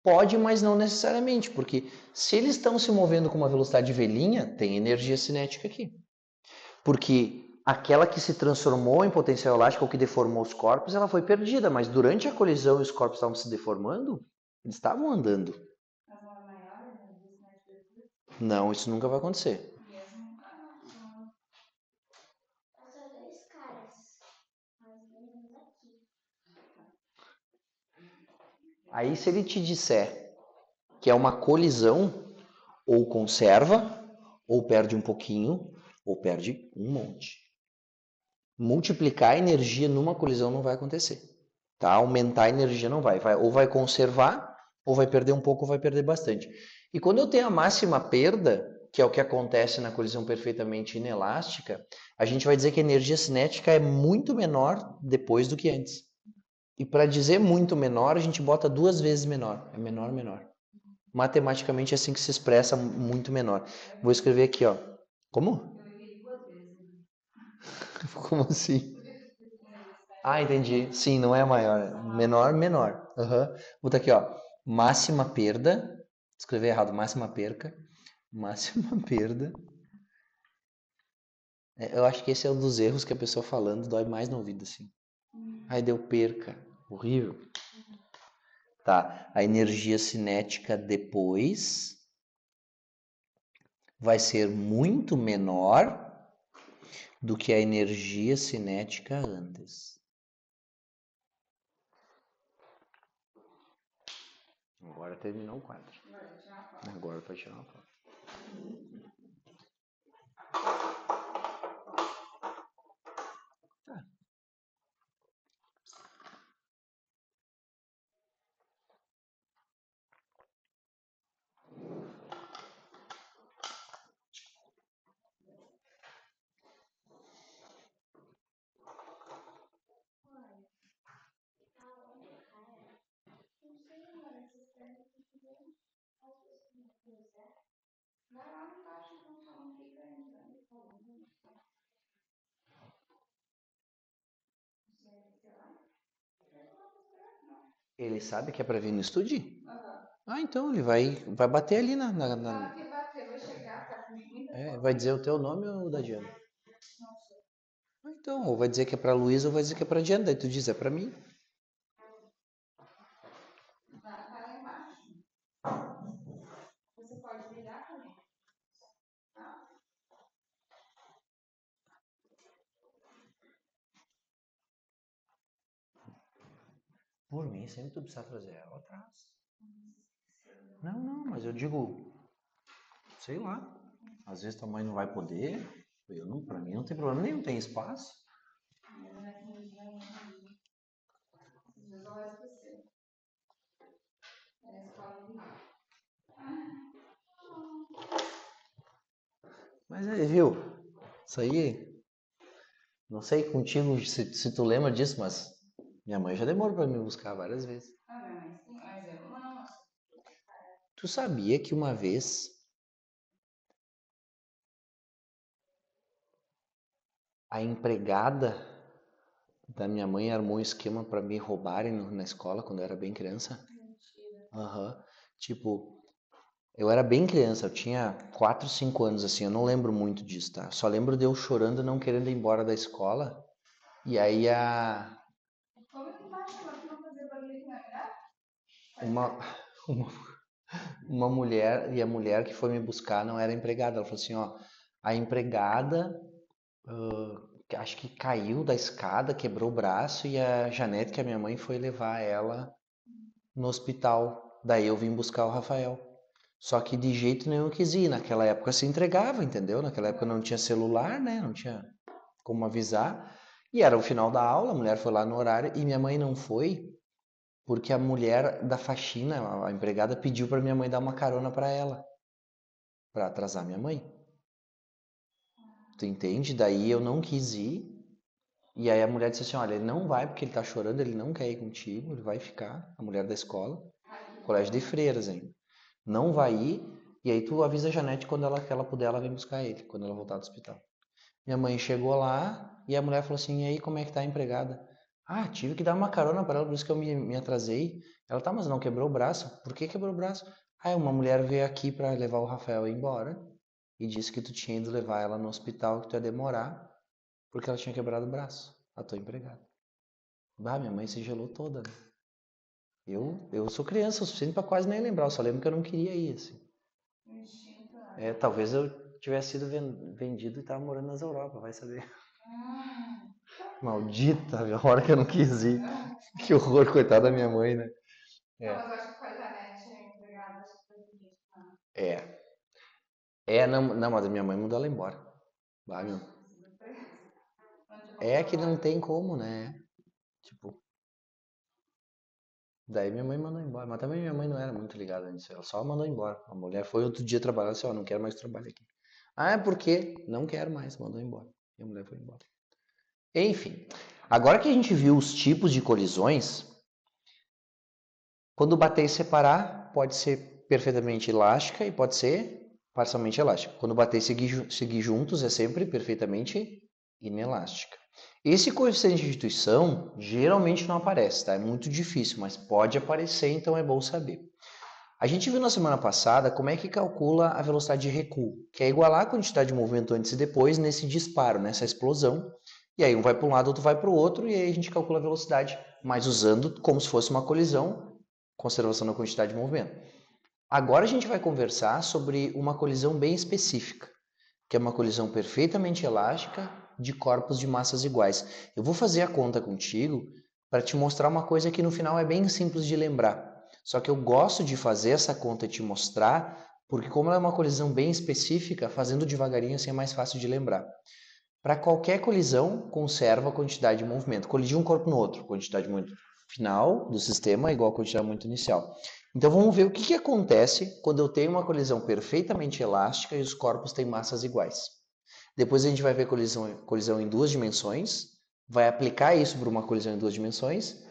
[SPEAKER 1] Pode, mas não necessariamente, porque se eles estão se movendo com uma velocidade velhinha, tem energia cinética aqui. Porque aquela que se transformou em potencial elástico ou que deformou os corpos, ela foi perdida, mas durante a colisão e os corpos estavam se deformando, eles estavam andando. Não, isso nunca vai acontecer. Aí se ele te disser que é uma colisão, ou conserva, ou perde um pouquinho, ou perde um monte. Multiplicar a energia numa colisão não vai acontecer. Tá? Aumentar a energia não vai. Ou vai conservar, ou vai perder um pouco, ou vai perder bastante. E quando eu tenho a máxima perda, que é o que acontece na colisão perfeitamente inelástica, a gente vai dizer que a energia cinética é muito menor depois do que antes. E para dizer muito menor, a gente bota 2 vezes menor. É menor, menor. Matematicamente é assim que se expressa muito menor. Vou escrever aqui, ó. Como? Como assim? Ah, entendi. Sim, não é maior. Menor, menor. Uhum. Vou botar aqui, ó. Máxima perda. Escrever errado. Máxima perca. Máxima perda. Eu acho que esse é um dos erros que a pessoa falando dói mais no ouvido, assim. Aí deu perca. Horrível. Tá. A energia cinética depois vai ser muito menor do que a energia cinética antes. Agora terminou o quadro. Agora pode tirar uma foto. Ele sabe que é pra vir no estúdio? Ah, então ele vai bater ali vai dizer o teu nome ou o da Diana? Ah, então, ou vai dizer que é pra Luísa ou vai dizer que é pra Diana. Daí tu diz, é pra mim. Você pode ligar pra mim. Por mim, sempre tu precisar trazer ela, traz. Não, mas eu digo, sei lá. Às vezes tua mãe não vai poder. Pra mim não tem problema nenhum, tem espaço. Mas aí, viu? Isso aí, não sei contigo se tu lembra disso, mas minha mãe já demorou pra me buscar várias vezes.
[SPEAKER 2] Minha mãe sim, mas eu não.
[SPEAKER 1] Tu sabia que uma vez a empregada da minha mãe armou um esquema pra me roubarem na escola quando eu era bem criança?
[SPEAKER 2] Mentira.
[SPEAKER 1] Aham. Tipo, eu era bem criança, eu tinha 4, 5 anos assim, eu não lembro muito disso, tá? Só lembro de eu chorando, não querendo ir embora da escola. E aí
[SPEAKER 2] Como que passa? Mas tu não fazia barulho aqui na grade?
[SPEAKER 1] uma, uma, uma mulher, e a mulher que foi me buscar não era empregada, ela falou assim, ó, a empregada que acho que caiu da escada, quebrou o braço e a Janete, que é minha mãe, foi levar ela no hospital. Daí eu vim buscar o Rafael. Só que de jeito nenhum eu quis ir. Naquela época se entregava, entendeu? Naquela época não tinha celular, né? Não tinha como avisar. E era o final da aula, a mulher foi lá no horário e minha mãe não foi porque a mulher da faxina, a empregada, pediu para minha mãe dar uma carona para ela, para atrasar minha mãe. Tu entende? Daí eu não quis ir. E aí a mulher disse assim, olha, ele não vai porque ele tá chorando, ele não quer ir contigo, ele vai ficar, a mulher da escola, colégio de freiras ainda. Não vai ir, e aí tu avisa a Janete quando que ela puder, ela vem buscar ele, quando ela voltar do hospital. Minha mãe chegou lá e a mulher falou assim, e aí como é que tá a empregada? Ah, tive que dar uma carona para ela, por isso que eu me atrasei. Ela, tá, mas não quebrou o braço? Por que quebrou o braço? Ah, uma mulher veio aqui para levar o Rafael embora e disse que tu tinha ido levar ela no hospital, que tu ia demorar, porque ela tinha quebrado o braço, a tua empregada. Bah, minha mãe se gelou toda, né? Eu sou criança o suficiente pra quase nem lembrar, eu só lembro que eu não queria ir, assim.
[SPEAKER 2] Instinto,
[SPEAKER 1] Talvez eu tivesse sido vendido e tava morando nas Europa, vai saber. Maldita, a hora que eu não quis ir. Que horror, coitada da minha mãe, né?
[SPEAKER 2] Não,
[SPEAKER 1] É.
[SPEAKER 2] mas eu acho que foi a Janete empregada, acho que foi bonito.
[SPEAKER 1] É. Não, mas a minha mãe mandou ela embora. Vai, meu. É que não tem como, né? Tipo, daí minha mãe mandou embora. Mas também minha mãe não era muito ligada nisso. Ela só mandou embora. A mulher foi outro dia trabalhar e disse, ó, não quero mais trabalhar aqui. Ah, é porque não quero mais, mandou embora. E a mulher foi embora. Enfim, agora que a gente viu os tipos de colisões, quando bater e separar, pode ser perfeitamente elástica e pode ser parcialmente elástica. Quando bater e seguir juntos, é sempre perfeitamente inelástica. Esse coeficiente de instituição geralmente não aparece, tá? É muito difícil, mas pode aparecer, então é bom saber. A gente viu na semana passada como é que calcula a velocidade de recuo, que é igualar a quantidade de movimento antes e depois nesse disparo, nessa explosão. E aí um vai para um lado, outro vai para o outro, e aí a gente calcula a velocidade, mas usando como se fosse uma colisão, conservação da quantidade de movimento. Agora a gente vai conversar sobre uma colisão bem específica, que é uma colisão perfeitamente elástica de corpos de massas iguais. Eu vou fazer a conta contigo para te mostrar uma coisa que no final é bem simples de lembrar. Só que eu gosto de fazer essa conta e te mostrar, porque como ela é uma colisão bem específica, fazendo devagarinho assim é mais fácil de lembrar. Para qualquer colisão, conserva a quantidade de movimento. Colidir um corpo no outro, quantidade de movimento final do sistema é igual a quantidade de movimento inicial. Então vamos ver o que acontece quando eu tenho uma colisão perfeitamente elástica e os corpos têm massas iguais. Depois a gente vai ver colisão em duas dimensões, vai aplicar isso para uma colisão em duas dimensões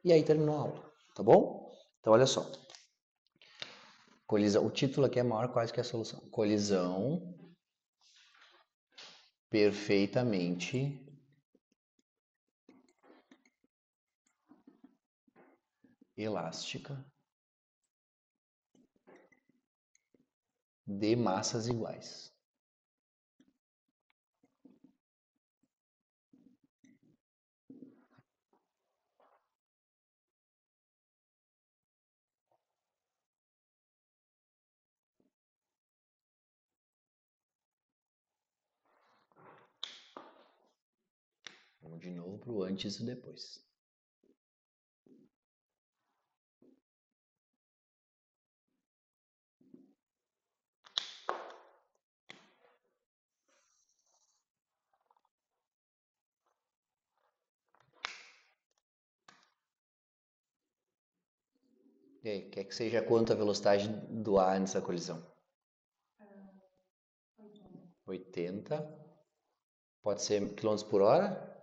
[SPEAKER 1] e aí terminou a aula, tá bom? Então olha só. Colisão, o título aqui é maior quase que a solução. Colisão perfeitamente elástica de massas iguais. Vamos de novo para o antes e depois. E aí, quer que seja quanto a velocidade do A antes da colisão? 80. Pode ser quilômetros por hora?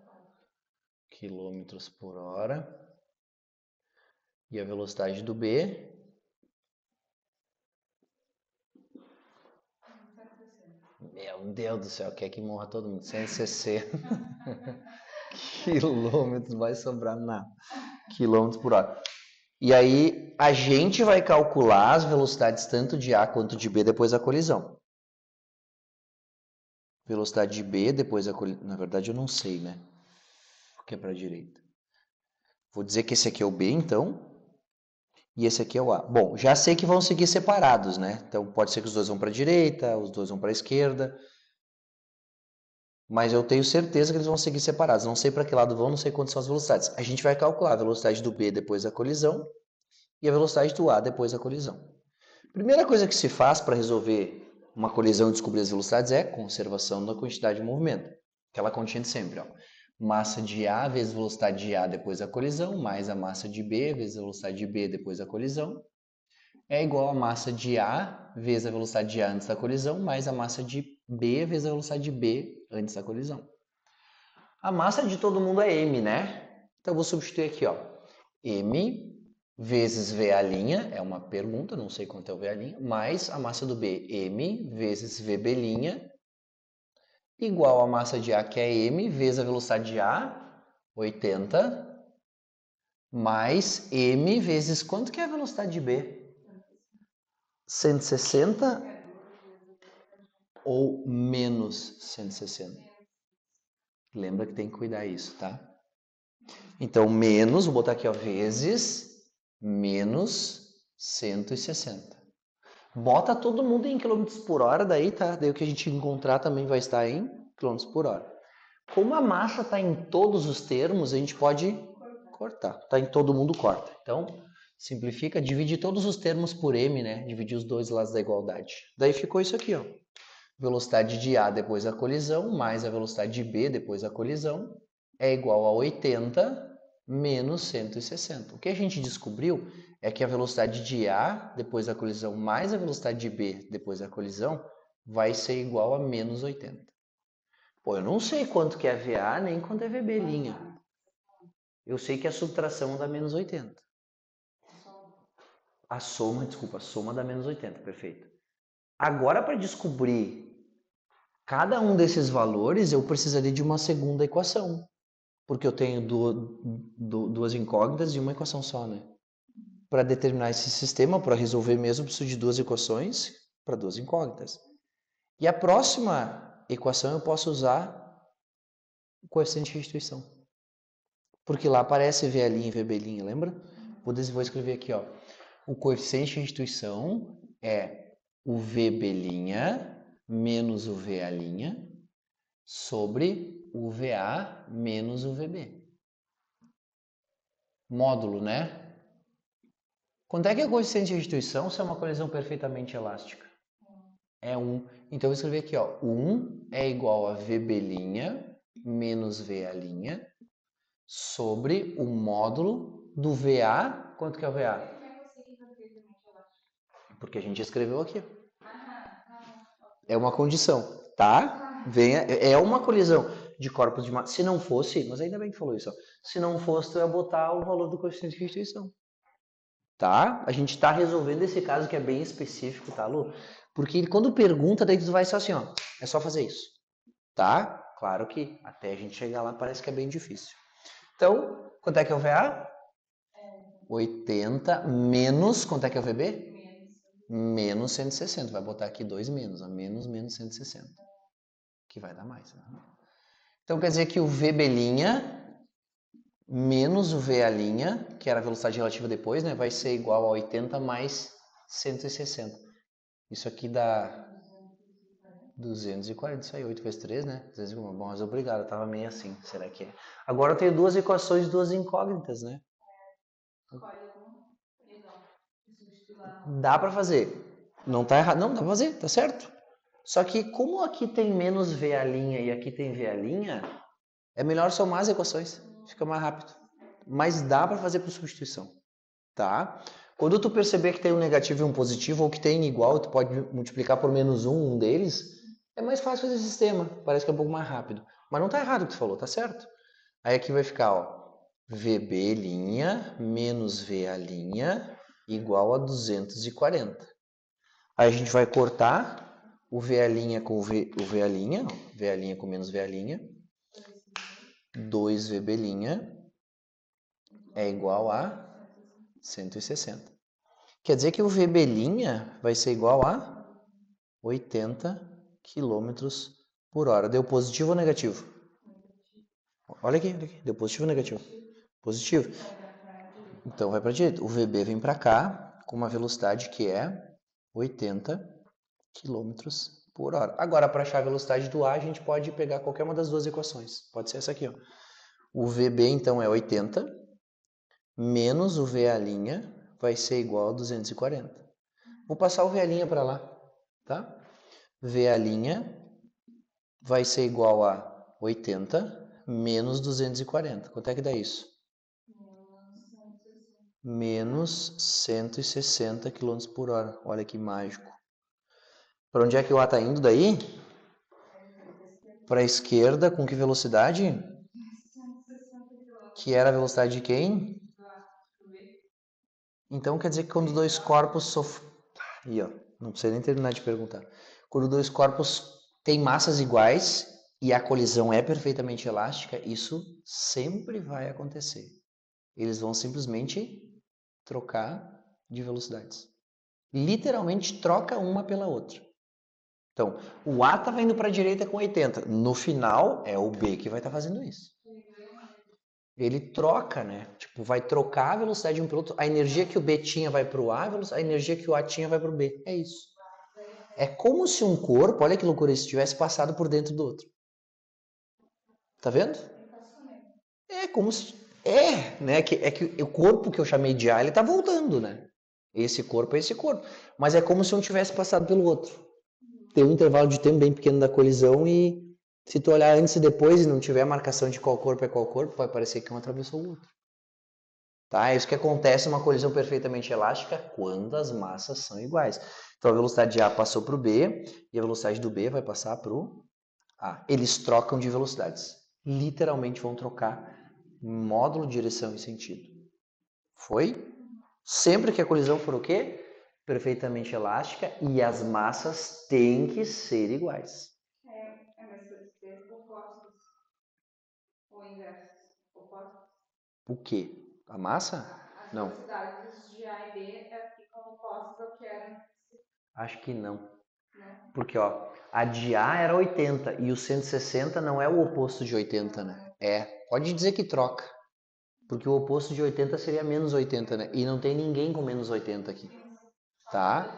[SPEAKER 1] Quilômetros por hora. E a velocidade do B?
[SPEAKER 2] 160.
[SPEAKER 1] Meu Deus do céu, quer que morra todo mundo? 160 quilômetros, vai sobrar nada. Quilômetros por hora. E aí, a gente vai calcular as velocidades tanto de A quanto de B depois da colisão. Velocidade de B depois da colisão. Na verdade, eu não sei, né? Porque é para a direita. Vou dizer que esse aqui é o B, então. E esse aqui é o A. Bom, já sei que vão seguir separados, né? Então, pode ser que os dois vão para a direita, os dois vão para a esquerda. Mas eu tenho certeza que eles vão seguir separados. Não sei para que lado vão, não sei quantas são as velocidades. A gente vai calcular a velocidade do B depois da colisão e a velocidade do A depois da colisão. Primeira coisa que se faz para resolver uma colisão e descobrir as velocidades é conservação da quantidade de movimento. Aquela continha de sempre, ó. Massa de A vezes velocidade de A depois da colisão, mais a massa de B vezes a velocidade de B depois da colisão, é igual a massa de A vezes a velocidade de A antes da colisão, mais a massa de B vezes a velocidade de B antes da colisão. A massa de todo mundo é M, né? Então eu vou substituir aqui, ó. M vezes VA', é uma pergunta, não sei quanto é o VA', mais a massa do B, M vezes VB', igual a massa de A, que é M, vezes a velocidade de A, 80, mais M vezes quanto que é a velocidade de B? 160 ou menos 160? Lembra que tem que cuidar isso, tá? Então, menos, vou botar aqui, ó, vezes menos 160. Bota todo mundo em quilômetros por hora daí, tá? Daí o que a gente encontrar também vai estar em quilômetros por hora. Como a massa está em todos os termos, a gente pode cortar. Tá em todo mundo, corta. Então, simplifica, divide todos os termos por m, né? Dividir os dois lados da igualdade. Daí ficou isso aqui, ó. Velocidade de A depois da colisão, mais a velocidade de B depois da colisão, é igual a 80 menos 160. O que a gente descobriu é que a velocidade de A depois da colisão mais a velocidade de B depois da colisão vai ser igual a menos 80. Pô, eu não sei quanto que é VA nem quanto é VB'. Eu sei que a subtração dá menos 80. A soma dá menos 80, perfeito. Agora, para descobrir cada um desses valores, eu precisaria de uma segunda equação. Porque eu tenho duas incógnitas e uma equação só, né? Para determinar esse sistema, para resolver mesmo, eu preciso de duas equações para duas incógnitas. E a próxima equação eu posso usar o coeficiente de restituição. Porque lá aparece VA' e VB', lembra? Vou escrever aqui, ó. O coeficiente de restituição é o VB' menos o VA' sobre o VA menos o VB. Módulo, né? Quanto é que é o coeficiente de restituição se é uma colisão perfeitamente elástica? É 1. Então eu vou escrever aqui, ó. 1 é igual a VB' menos VA' sobre o módulo do VA. Quanto que é o VA? Porque a gente escreveu aqui. É uma condição, tá? É uma colisão de corpos de massa. Se não fosse, mas ainda bem que falou isso, ó. Se não fosse, tu ia botar o valor do coeficiente de restituição. Tá? A gente tá resolvendo esse caso que é bem específico, tá, Lu? Porque quando pergunta, daí tu vai só assim, ó. É só fazer isso. Tá? Claro que até a gente chegar lá parece que é bem difícil. Então, quanto é que é o VA? 80 menos, quanto é que é o VB? Menos 160. Vai botar aqui 2 menos, a menos 160. Que vai dar mais, né? Então quer dizer que o VB' menos o VA', que era a velocidade relativa depois, né? Vai ser igual a 80 mais 160. Isso aqui dá 240, isso aí, 8 vezes 3, né? 240. Bom, mas obrigado, eu tava meio assim, será que é? Agora eu tenho duas equações, duas incógnitas, né? Dá pra fazer. Não tá errado, não, dá pra fazer, tá certo. Só que como aqui tem menos VA' e aqui tem VA', é melhor somar as equações, fica mais rápido. Mas dá pra fazer por substituição, tá? Quando tu perceber que tem um negativo e um positivo, ou que tem igual, tu pode multiplicar por menos um deles, é mais fácil fazer esse sistema. Parece que é um pouco mais rápido. Mas não tá errado o que tu falou, tá certo? Aí aqui vai ficar, ó, VB' menos VA' igual a 240. Aí a gente vai cortar o VA' com o VA', VA' com menos VA', 2VB' é igual a 160. Quer dizer que o VB' vai ser igual a 80 km por hora. Deu positivo ou negativo? Olha aqui, deu positivo ou negativo? Positivo. Então vai para a direita. O VB vem para cá com uma velocidade que é 80 km por hora. Agora, para achar a velocidade do A, a gente pode pegar qualquer uma das duas equações. Pode ser essa aqui, ó. O VB, então, é 80, menos o VA' vai ser igual a 240. Vou passar o VA' para lá, tá? VA' vai ser igual a 80 menos 240. Quanto é que dá isso? Menos 160 km por hora. Olha que mágico. Para onde é que o A está indo daí? Para a esquerda, com que velocidade? Que era a velocidade de quem? Então quer dizer que quando dois corpos Aí, ó, não precisa nem terminar de perguntar. Quando dois corpos têm massas iguais e a colisão é perfeitamente elástica, isso sempre vai acontecer. Eles vão simplesmente trocar de velocidades. Literalmente troca uma pela outra. Então, o A estava indo para a direita com 80. No final, é o B que vai estar fazendo isso. Ele troca, né? Tipo, vai trocar a velocidade de um piloto. A energia que o B tinha vai para o A, a energia que o A tinha vai para o B. É isso. É como se um corpo, olha que loucura isso, tivesse passado por dentro do outro. Tá vendo? É como se... né? É que o corpo que eu chamei de A, ele tá voltando, né? Esse corpo é esse corpo. Mas é como se um tivesse passado pelo outro. Tem um intervalo de tempo bem pequeno da colisão e se tu olhar antes e depois e não tiver marcação de qual corpo é qual corpo, vai parecer que um atravessou o outro. Tá? É isso que acontece numa colisão perfeitamente elástica quando as massas são iguais. Então a velocidade de A passou para o B e a velocidade do B vai passar para o A. Eles trocam de velocidades. Literalmente vão trocar módulo, direção e sentido. Foi? Sempre que a colisão for o quê? Perfeitamente elástica e as massas têm que ser iguais.
[SPEAKER 2] Mas pode ser opostos ou inversos. Opostos.
[SPEAKER 1] O quê? A massa?
[SPEAKER 2] As
[SPEAKER 1] Não.
[SPEAKER 2] velocidades de A e B ficam opostas ao que eram.
[SPEAKER 1] Acho que não.
[SPEAKER 2] Não.
[SPEAKER 1] Porque, ó, a de A era 80 e o 160 não é o oposto de 80, né? É. Pode dizer que troca. Porque o oposto de 80 seria menos 80, né? E não tem ninguém com menos 80 aqui. Tá?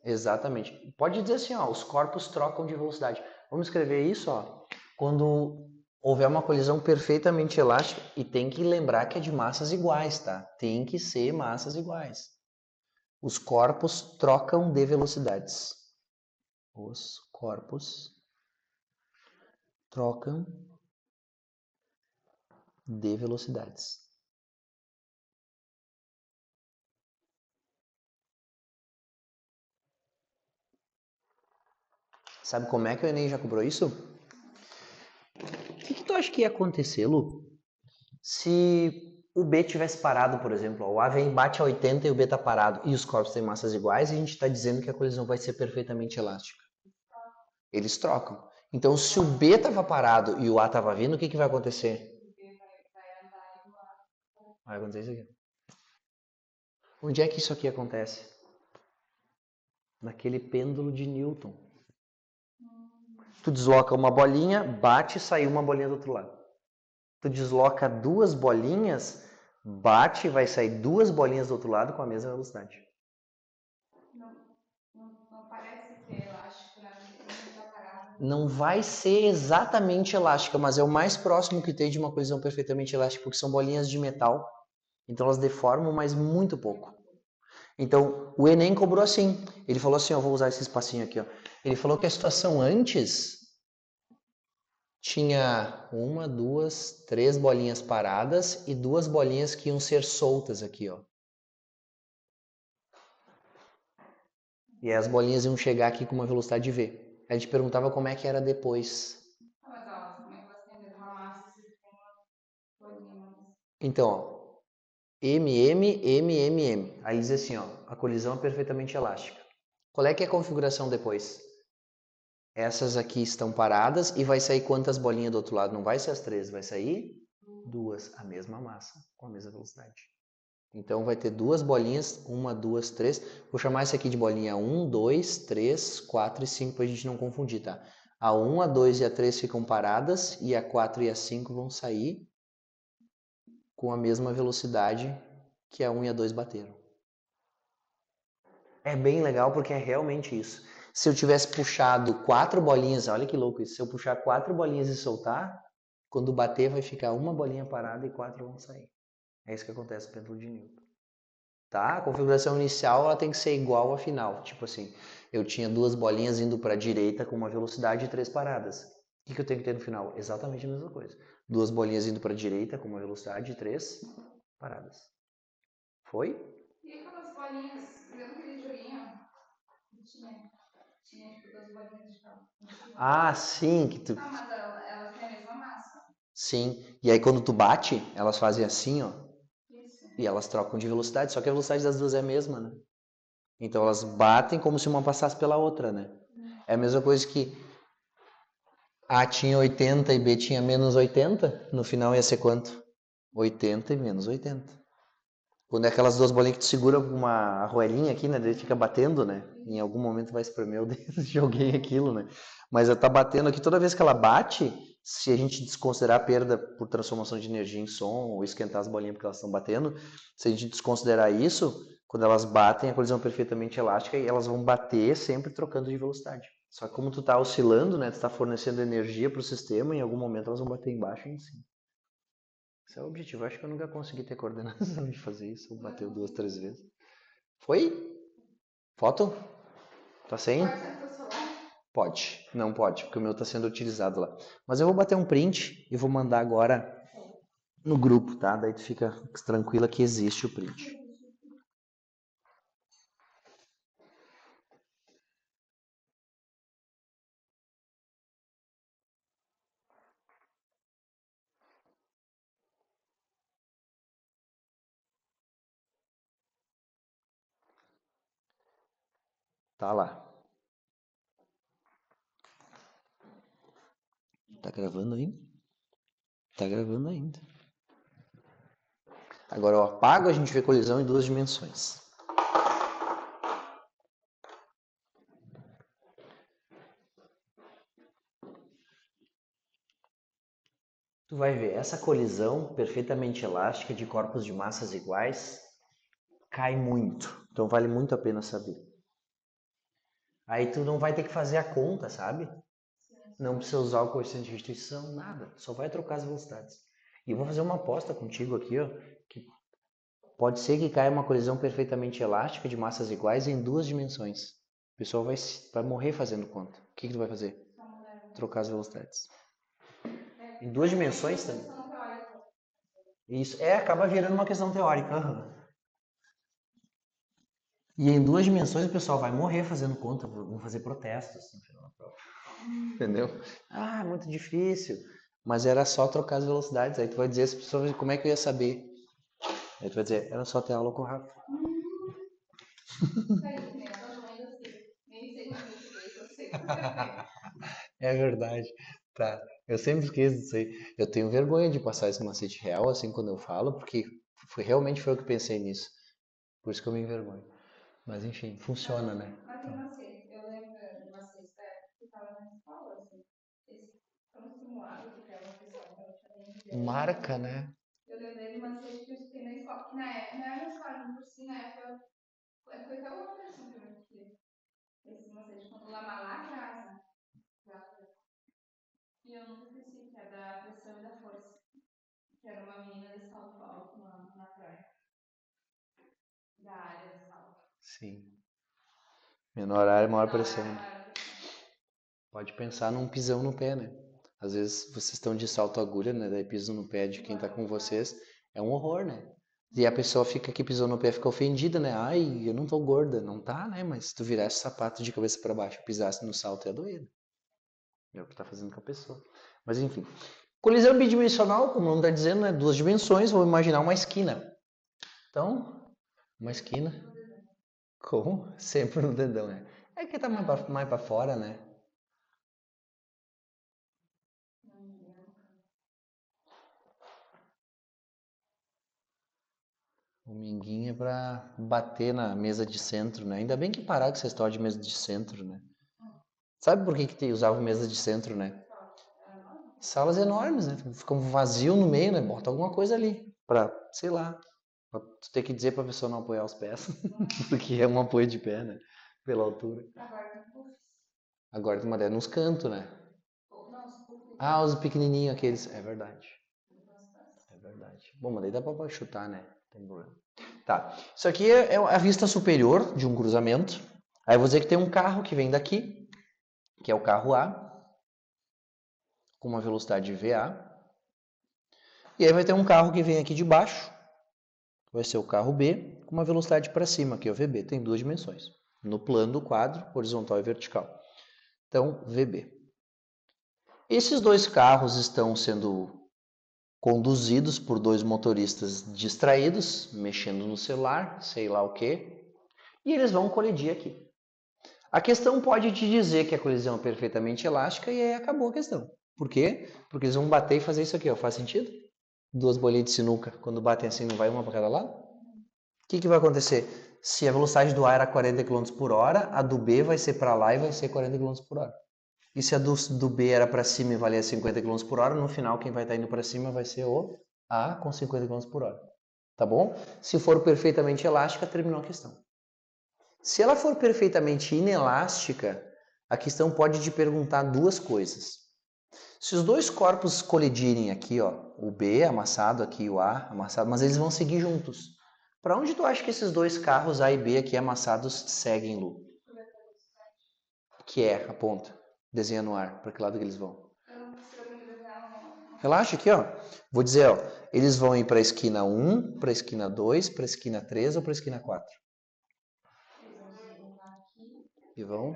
[SPEAKER 1] Exatamente. Pode dizer assim, ó, os corpos trocam de velocidade. Vamos escrever isso, ó. Quando houver uma colisão perfeitamente elástica, e tem que lembrar que é de massas iguais, tá? Tem que ser massas iguais. Os corpos trocam de velocidades. Os corpos trocam de velocidades. Sabe como é que o Enem já cobrou isso? O que tu acha que ia acontecer, Lu? Se o B tivesse parado, por exemplo, o A vem bate a 80 e o B está parado e os corpos têm massas iguais, e a gente está dizendo que a colisão vai ser perfeitamente elástica. Eles trocam. Então, se o B estava parado e o A estava vindo, o que vai acontecer? Vai acontecer isso aqui. Onde é que isso aqui acontece? Naquele pêndulo de Newton. Tu desloca uma bolinha, bate e sai uma bolinha do outro lado. Tu desloca duas bolinhas, bate e vai sair duas bolinhas do outro lado com a mesma velocidade.
[SPEAKER 2] Não parece que é elástico, né?
[SPEAKER 1] Não vai ser exatamente elástica, mas é o mais próximo que tem de uma colisão perfeitamente elástica, porque são bolinhas de metal. Então elas deformam, mas muito pouco. Então o Enem cobrou assim. Ele falou assim, ó, vou usar esse espacinho aqui, ó. Ele falou que a situação antes tinha uma, duas, três bolinhas paradas e duas bolinhas que iam ser soltas aqui, ó. E aí as bolinhas iam chegar aqui com uma velocidade V. A gente perguntava como é que era depois.
[SPEAKER 2] Mas elas, como é que elas têm a mesma massa se tem uma bolinha mais?
[SPEAKER 1] Então, ó, M. Aí diz assim, ó, a colisão é perfeitamente elástica. Qual é que é a configuração depois? Essas aqui estão paradas e vai sair quantas bolinhas do outro lado? Não vai ser as três, vai sair duas, a mesma massa, com a mesma velocidade. Então vai ter duas bolinhas, uma, duas, três. Vou chamar esse aqui de bolinha 1, 2, 3, 4 e 5 para a gente não confundir, tá? A 1, a 2 e a 3 ficam paradas e a 4 e a 5 vão sair com a mesma velocidade que a 1 e a 2 bateram. É bem legal porque é realmente isso. Se eu tivesse puxado quatro bolinhas, olha que louco isso. Se eu puxar quatro bolinhas e soltar, quando bater vai ficar uma bolinha parada e quatro vão sair. É isso que acontece no pêndulo de Newton. Tá? A configuração inicial ela tem que ser igual à final. Tipo assim, eu tinha duas bolinhas indo para a direita com uma velocidade de três paradas. O que eu tenho que ter no final? Exatamente a mesma coisa. Duas bolinhas indo para a direita com uma velocidade de três paradas. Foi?
[SPEAKER 2] E aquelas bolinhas, lembra aquele joguinho? Que tinha tipo duas bolinhas de cada em cima.
[SPEAKER 1] Ah, sim, que tu.
[SPEAKER 2] Tá, mas elas têm a mesma massa.
[SPEAKER 1] Sim. E aí quando tu bate, elas fazem assim, ó,
[SPEAKER 2] Isso.
[SPEAKER 1] e elas trocam de velocidade, só que a velocidade das duas é a mesma, né? Então elas batem como se uma passasse pela outra, né? É a mesma coisa que A tinha 80 e B tinha menos 80, no final ia ser quanto? 80 e menos 80. Quando é aquelas duas bolinhas que tu segura com uma arruelinha aqui, né? Daí fica batendo, né? Em algum momento vai espremer o dedo de alguém aquilo, né? Mas ela tá batendo aqui, toda vez que ela bate, se a gente desconsiderar a perda por transformação de energia em som, ou esquentar as bolinhas porque elas estão batendo, se a gente desconsiderar isso, quando elas batem, a colisão é perfeitamente elástica e elas vão bater sempre trocando de velocidade. Só que como tu tá oscilando, né? Tu tá fornecendo energia pro sistema, em algum momento elas vão bater embaixo e em cima. Esse é o objetivo. Acho que eu nunca consegui ter coordenação de fazer isso. Bateu duas, três vezes. Foi? Foto? Tá sem?
[SPEAKER 2] Pode ser no teu celular?
[SPEAKER 1] Pode. Não pode, porque o meu tá sendo utilizado lá. Mas eu vou bater um print e vou mandar agora no grupo, tá? Daí tu fica tranquila que existe o print. Tá lá. Tá gravando ainda? Tá gravando ainda. Agora eu apago, a gente vê colisão em duas dimensões. Tu vai ver, essa colisão perfeitamente elástica de corpos de massas iguais cai muito. Então vale muito a pena saber. Aí tu não vai ter que fazer a conta, sabe? Não precisa usar o coeficiente de restrição, nada. Só vai trocar as velocidades. E eu vou fazer uma aposta contigo aqui, ó, que pode ser que caia uma colisão perfeitamente elástica de massas iguais em duas dimensões. O pessoal vai morrer fazendo conta. O que tu vai fazer? Trocar as velocidades. Em duas dimensões também. Isso acaba virando uma questão teórica. Uhum. E em duas dimensões o pessoal vai morrer fazendo conta, vão fazer protestos no final da prova. Entendeu? Ah, é muito difícil. Mas era só trocar as velocidades. Aí tu vai dizer as pessoas como é que eu ia saber. Aí tu vai dizer, era só ter aula com o Rafa. É verdade. Tá. Eu sempre esqueço disso aí. Eu tenho vergonha de passar esse macete real, assim, quando eu falo, porque realmente foi eu que pensei nisso. Por isso que eu me envergonho. Mas enfim, funciona, né?
[SPEAKER 2] Mas tem macete. Eu lembro de macete da época que estava na escola, assim. Eles foram estimulados que aquela pessoa que ela tinha
[SPEAKER 1] Marca, né?
[SPEAKER 2] Eu lembrei de macete que eu escutei na escola, que não era na escola, não por si, na época. Foi até uma versão que eu escutei. Esse macete, quando la malacra, e eu nunca esqueci, que é da pressão e da força. Que era uma menina de salto alto na praia. Da área do salto.
[SPEAKER 1] Sim. Menor área, maior pressão.
[SPEAKER 2] Maior pressão.
[SPEAKER 1] Pode pensar num pisão no pé, né? Às vezes vocês estão de salto agulha, né? Daí pisam no pé de quem tá com vocês. É um horror, né? E a pessoa fica aqui pisando no pé, fica ofendida, né? Ai, eu não tô gorda. Não tá, né? Mas se tu virasse o sapato de cabeça para baixo e pisasse no salto, ia doer. É o que tá fazendo com a pessoa. Mas enfim. Colisão bidimensional, como o nome tá dizendo, né? Duas dimensões, vou imaginar uma esquina. Então, uma esquina. Como? Sempre no dedão, né? É que tá mais pra fora, né? O minguinho é pra bater na mesa de centro, né? Ainda bem que parar com essa história de mesa de centro, né? Sabe por que usava mesa de centro, né? Salas enormes, né? Ficam vazio no meio, né? Bota alguma coisa ali. Pra, sei lá. Pra tu ter que dizer pra pessoa não apoiar os pés. Porque é um apoio de pé, né? Pela altura. Agora tem uma ideia nos cantos, né? Ah, os pequenininhos aqueles. É verdade. É verdade. Bom, mas daí dá pra chutar, né? Não tem problema. Tá. Isso aqui é a vista superior de um cruzamento. Aí eu vou dizer que tem um carro que vem daqui, que é o carro A, com uma velocidade VA. E aí vai ter um carro que vem aqui de baixo, vai ser o carro B, com uma velocidade para cima, que é o VB. Tem duas dimensões. No plano do quadro, horizontal e vertical. Então, VB. Esses dois carros estão sendo conduzidos por dois motoristas distraídos, mexendo no celular, sei lá o que, e eles vão colidir aqui. A questão pode te dizer que a colisão é perfeitamente elástica e aí acabou a questão. Por quê? Porque eles vão bater e fazer isso aqui, ó. Faz sentido? Duas bolinhas de sinuca, quando batem assim, não vai uma para cada lado? O que vai acontecer? Se a velocidade do A era 40 km por hora, a do B vai ser para lá e vai ser 40 km por hora. E se a do B era para cima e valia 50 km por hora, no final quem vai estar indo para cima vai ser o A com 50 km por hora. Tá bom? Se for perfeitamente elástica, terminou a questão. Se ela for perfeitamente inelástica, a questão pode te perguntar duas coisas. Se os dois corpos colidirem aqui, ó, o B amassado aqui e o A amassado, mas eles vão seguir juntos. Para onde tu acha que esses dois carros A e B aqui amassados seguem, Lu? Que é a ponta. Desenha no ar. Para que lado que eles vão? Relaxa aqui, ó. Vou dizer, ó. Eles vão ir para a esquina 1, para a esquina 2, para a esquina 3 ou para a esquina 4? E vão,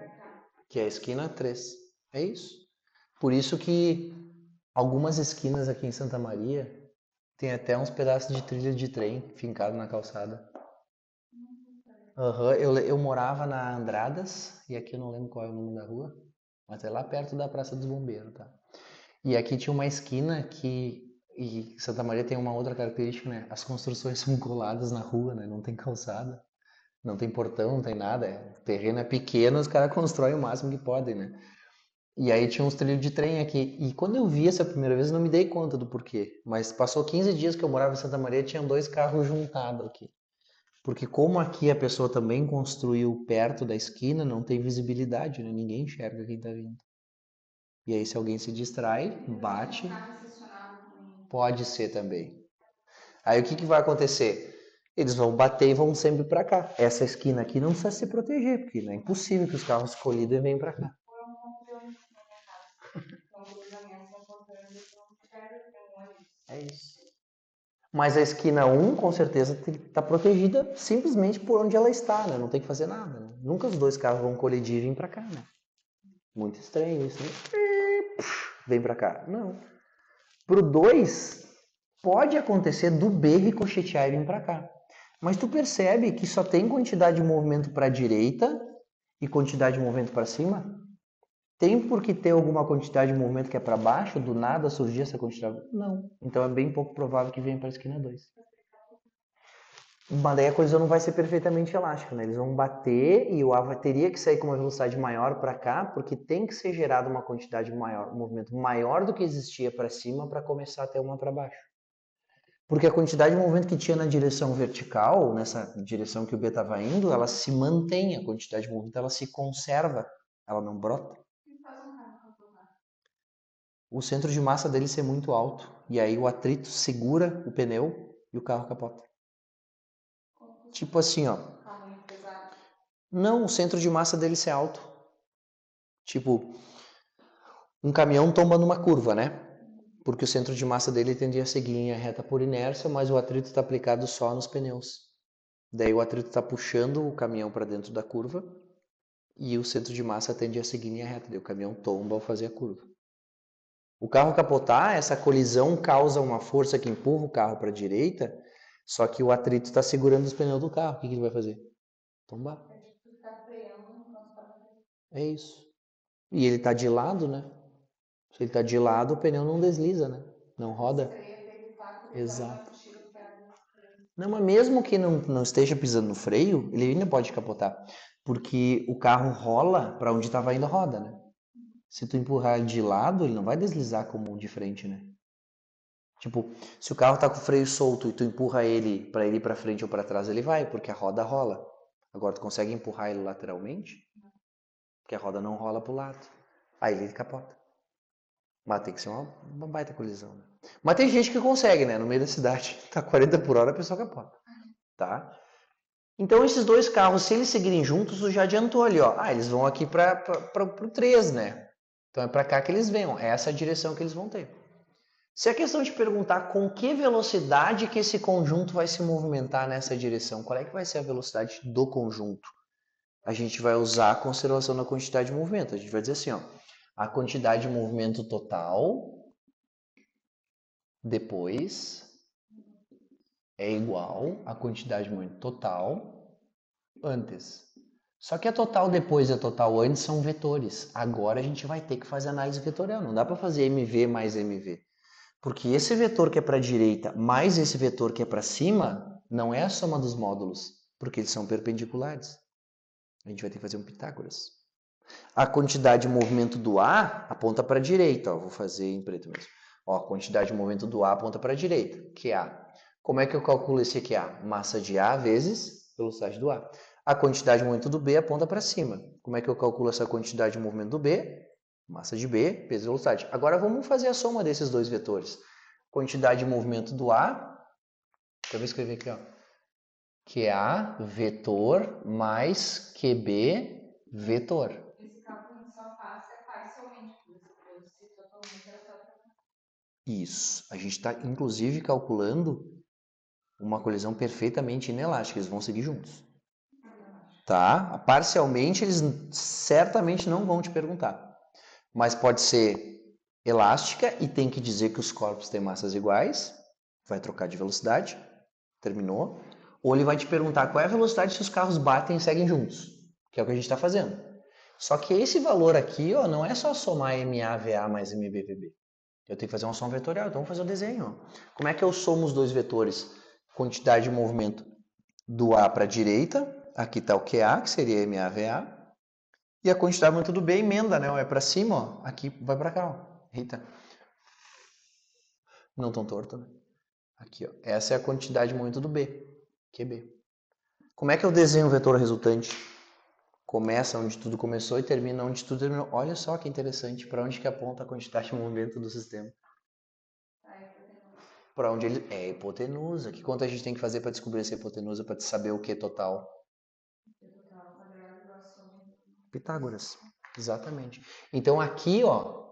[SPEAKER 1] que é a esquina 3. É isso. Por isso que algumas esquinas aqui em Santa Maria tem até uns pedaços de trilha de trem fincado na calçada. Uhum. Eu morava na Andradas, e aqui eu não lembro qual é o nome da rua, mas é lá perto da Praça dos Bombeiros, tá? E aqui tinha uma esquina que... E Santa Maria tem uma outra característica, né? As construções são coladas na rua, né? Não tem calçada, não tem portão, não tem nada. O terreno é pequeno, os caras constroem o máximo que podem, né? E aí tinha uns trilhos de trem aqui. E quando eu vi essa primeira vez, eu não me dei conta do porquê. Mas passou 15 dias que eu morava em Santa Maria, tinha dois carros juntados aqui. Porque como aqui a pessoa também construiu perto da esquina, não tem visibilidade, né? Ninguém enxerga quem tá vindo. E aí se alguém se distrai, bate, pode ser também. Aí o que vai acontecer? Eles vão bater e vão sempre para cá. Essa esquina aqui não precisa se proteger, porque não é impossível que os carros colidam e venham para cá. É isso. Mas a esquina 1, com certeza, está protegida simplesmente por onde ela está, né? Não tem que fazer nada, né? Nunca os dois carros vão colidir e vir para cá, né? Muito estranho isso, né? Vem para cá. Não. Pro 2, pode acontecer do B ricochetear e vir para cá. Mas tu percebe que só tem quantidade de movimento para a direita e quantidade de movimento para cima? Tem por que ter alguma quantidade de movimento que é para baixo, do nada surgir essa quantidade? Não. Então é bem pouco provável que venha para a esquina 2. Mas daí a colisão não vai ser perfeitamente elástica, né? Eles vão bater e o ar teria que sair com uma velocidade maior para cá, porque tem que ser gerada uma quantidade maior, um movimento maior do que existia para cima para começar a ter uma para baixo. Porque a quantidade de movimento que tinha na direção vertical, nessa direção que o B estava indo, ela se mantém, a quantidade de movimento ela se conserva, ela não brota. O centro de massa dele ser muito alto, e aí o atrito segura o pneu e o carro capota. Tipo assim, ó. Não, o centro de massa dele ser alto. Tipo, um caminhão tomba numa curva, né? Porque o centro de massa dele tende a seguir em linha reta por inércia, mas o atrito está aplicado só nos pneus. Daí o atrito está puxando o caminhão para dentro da curva e o centro de massa tende a seguir em linha reta. Daí o caminhão tomba ao fazer a curva. O carro capotar, essa colisão causa uma força que empurra o carro para a direita, só que o atrito está segurando os pneus do carro. O que ele vai fazer? Tombar. É isso. E ele está de lado, né? Se ele está de lado, o pneu não desliza, né? Não roda. Exato. Não, mas mesmo que não esteja pisando no freio, ele ainda pode capotar. Porque o carro rola para onde estava indo a roda, né? Se tu empurrar ele de lado, ele não vai deslizar como o de frente, né? Tipo, se o carro tá com o freio solto e tu empurra ele para ir para frente ou para trás, ele vai, porque a roda rola. Agora tu consegue empurrar ele lateralmente? Porque a roda não rola pro lado. Aí ele capota. Mas tem que ser uma baita colisão, né? Mas tem gente que consegue, né? No meio da cidade, tá 40 por hora, a pessoa capota. Tá? Então esses dois carros, se eles seguirem juntos, tu já adiantou ali, ó. Ah, eles vão aqui pro 3, né? Então é pra cá que eles venham. É essa a direção que eles vão ter. Se a questão te perguntar com que velocidade que esse conjunto vai se movimentar nessa direção, qual é que vai ser a velocidade do conjunto? A gente vai usar a conservação da quantidade de movimento. A gente vai dizer assim, ó, a quantidade de movimento total depois é igual à quantidade de movimento total antes. Só que a total depois e a total antes são vetores. Agora a gente vai ter que fazer análise vetorial. Não dá para fazer MV mais MV. Porque esse vetor que é para a direita mais esse vetor que é para cima não é a soma dos módulos, porque eles são perpendiculares. A gente vai ter que fazer um Pitágoras. A quantidade de movimento do A aponta para a direita. Ó, vou fazer em preto mesmo. Ó, a quantidade de movimento do A aponta para a direita, que é A. Como é que eu calculo esse aqui? A massa de A vezes velocidade do A. A quantidade de movimento do B aponta para cima. Como é que eu calculo essa quantidade de movimento do B? Massa de B, peso e velocidade. Agora vamos fazer a soma desses dois vetores. Quantidade de movimento do A, eu vou escrever aqui, ó, QA vetor mais QB vetor.
[SPEAKER 2] Esse cálculo que só faz é parcialmente, se totalmente era só para...
[SPEAKER 1] Isso. A gente está, inclusive, calculando uma colisão perfeitamente inelástica. Eles vão seguir juntos. Tá? Parcialmente, eles certamente não vão te perguntar. Mas pode ser elástica e tem que dizer que os corpos têm massas iguais. Vai trocar de velocidade. Terminou. Ou ele vai te perguntar qual é a velocidade se os carros batem e seguem juntos. Que é o que a gente está fazendo. Só que esse valor aqui, ó, não é só somar MAVA mais MBVB. Eu tenho que fazer uma soma vetorial, então vamos fazer o desenho. Ó. Como é que eu somo os dois vetores? Quantidade de movimento do A para a direita, aqui está o QA, que seria MAVA, e a quantidade de movimento do B emenda, né? É para cima, ó, aqui vai para cá. Ó. Eita. Não tão torto, né? Aqui, ó. Essa é a quantidade de movimento do B, QB. Como é que eu desenho o vetor resultante? Começa onde tudo começou e termina onde tudo terminou. Olha só que interessante, para onde que aponta a quantidade de movimento do sistema. Para onde ele é hipotenusa. Que conta a gente tem que fazer para descobrir essa hipotenusa, para saber o que é total? Pitágoras. Exatamente. Então aqui, ó,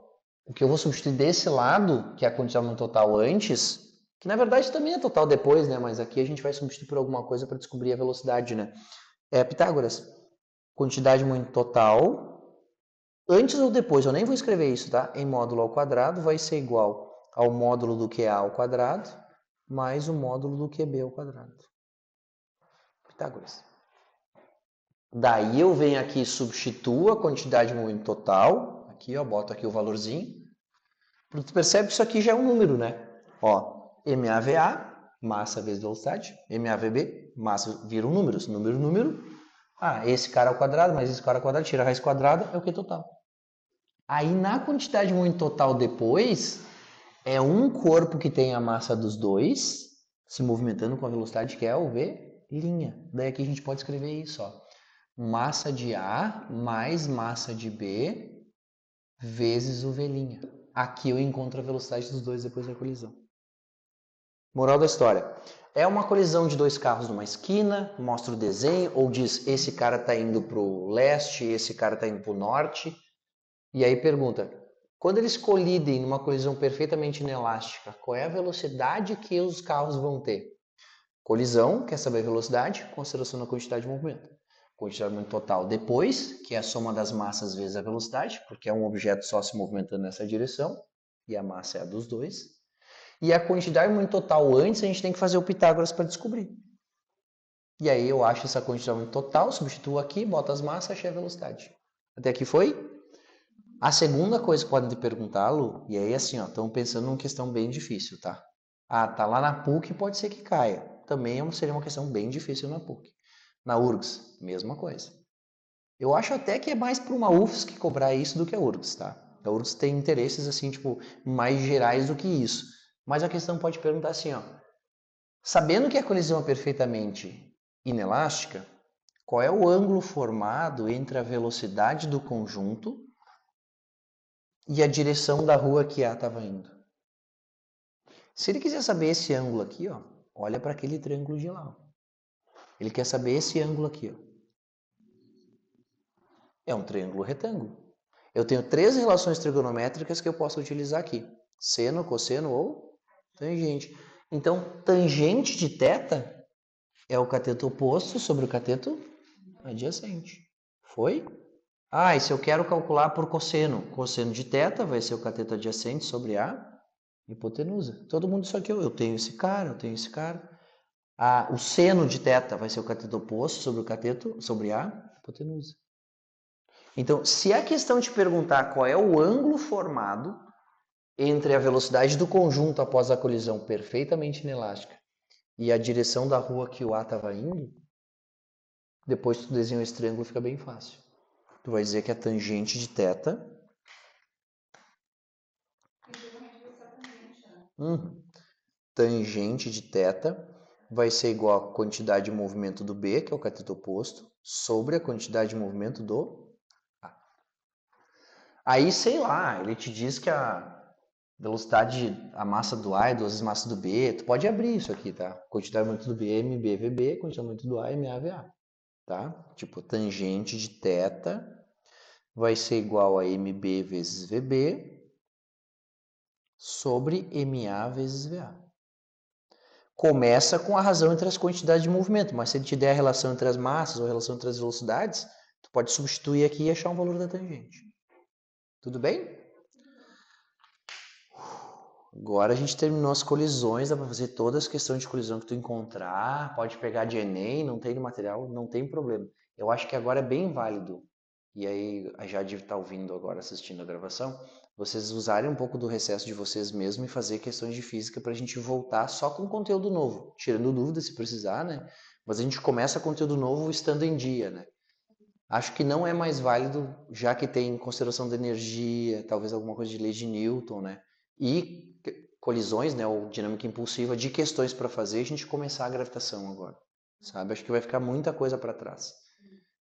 [SPEAKER 1] o que eu vou substituir desse lado, que é a quantidade de movimento total antes, que na verdade também é total depois, né? Mas aqui a gente vai substituir por alguma coisa para descobrir a velocidade, né? É Pitágoras. Quantidade de movimento total antes ou depois, eu nem vou escrever isso, tá? Em módulo ao quadrado vai ser igual ao módulo do QA ao quadrado mais o módulo do QB ao quadrado. Pitágoras. Daí eu venho aqui e substituo a quantidade de movimento total. Aqui, ó, boto aqui o valorzinho. Tu percebe que isso aqui já é um número, né? Ó, MAVA, massa vezes velocidade. MAVB, massa, viram números. Número. Ah, esse cara ao quadrado, mais esse cara ao quadrado, tira a raiz quadrada, é o que total. Aí na quantidade de movimento total depois, é um corpo que tem a massa dos dois, se movimentando com a velocidade que é o V'. Daí aqui a gente pode escrever isso, ó. Massa de A mais massa de B vezes o V'. Aqui eu encontro a velocidade dos dois depois da colisão. Moral da história. É uma colisão de dois carros numa esquina, mostra o desenho, ou diz esse cara está indo para o leste, esse cara está indo para o norte. E aí pergunta, Quando eles colidem numa colisão perfeitamente inelástica, qual é a velocidade que os carros vão ter? Colisão, quer saber a velocidade? Consideração da quantidade de movimento. Quantidade de movimento total depois, que é a soma das massas vezes a velocidade, porque é um objeto só se movimentando nessa direção, e a massa é a dos dois. E a quantidade de movimento total antes, a gente tem que fazer o Pitágoras para descobrir. E aí eu acho essa quantidade de movimento total, substituo aqui, boto as massas, achei a velocidade. Até aqui foi? A segunda coisa que podem te perguntar, Lu, e aí assim, ó, estão pensando numa questão bem difícil, tá? Ah, tá lá na PUC, pode ser que caia. Também seria uma questão bem difícil na PUC. Na URGS, mesma coisa. Eu acho até que é mais para uma UFSC cobrar isso do que a URGS, tá? A URGS tem interesses, assim, tipo, mais gerais do que isso. Mas a questão pode perguntar assim, ó. Sabendo que a colisão é perfeitamente inelástica, qual é o ângulo formado entre a velocidade do conjunto e a direção da rua que A estava indo? Se ele quiser saber esse ângulo aqui, ó, olha para aquele triângulo de lá. Ó. Ele quer saber esse ângulo aqui. Ó. É um triângulo retângulo. Eu tenho três relações trigonométricas que eu posso utilizar aqui. Seno, cosseno ou tangente. Então, tangente de θ é o cateto oposto sobre o cateto adjacente. Foi? Ah, e se eu quero calcular por cosseno? Cosseno de θ vai ser o cateto adjacente sobre a hipotenusa. Todo mundo isso aqui, eu tenho esse cara, eu tenho esse cara. Ah, o seno de θ vai ser o cateto oposto sobre o cateto, sobre a hipotenusa. Então, se a questão te perguntar qual é o ângulo formado entre a velocidade do conjunto após a colisão perfeitamente inelástica e a direção da rua que o A estava indo, depois tu desenha esse triângulo fica bem fácil. Tu vai dizer que a tangente de θ tangente de θ vai ser igual à quantidade de movimento do B, que é o cateto oposto, sobre a quantidade de movimento do A. Aí, sei lá, ele te diz que a velocidade, a massa do A é 2 vezes a massa do B. Tu pode abrir isso aqui, tá? Quantidade de movimento do B, MB, VB. Quantidade de movimento do A, MA, VA. Tá? Tipo, tangente de θ vai ser igual a MB vezes VB sobre MA vezes VA. Começa com a razão entre as quantidades de movimento, mas se ele te der a relação entre as massas ou a relação entre as velocidades, tu pode substituir aqui e achar um valor da tangente. Tudo bem? Agora a gente terminou as colisões, dá para fazer todas as questões de colisão que tu encontrar, pode pegar de Enem, não tem no material, não tem problema. Eu acho que agora é bem válido, e aí já deve estar ouvindo agora, assistindo a gravação, vocês usarem um pouco do recesso de vocês mesmo e fazer questões de física para a gente voltar só com conteúdo novo, tirando dúvidas se precisar, né? Mas a gente começa conteúdo novo estando em dia, né? Acho que não é mais válido, já que tem consideração da energia, talvez alguma coisa de lei de Newton, né? E colisões, né, ou dinâmica impulsiva, de questões para fazer, a gente começar a gravitação agora, sabe? Acho que vai ficar muita coisa para trás.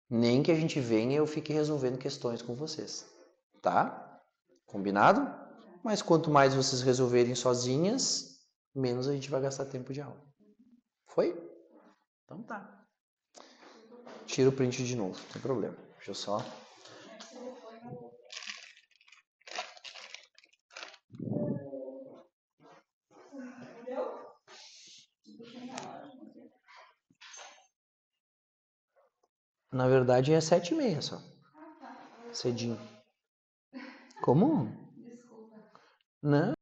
[SPEAKER 1] Nem que a gente venha e eu fique resolvendo questões com vocês, tá? Combinado? Mas quanto mais vocês resolverem sozinhas, menos a gente vai gastar tempo de aula. Foi? Então tá. Tira o print de novo, não tem problema. Deixa eu só... Na verdade é 7h30 só. Cedinho. Como?
[SPEAKER 2] Desculpa.
[SPEAKER 1] Não.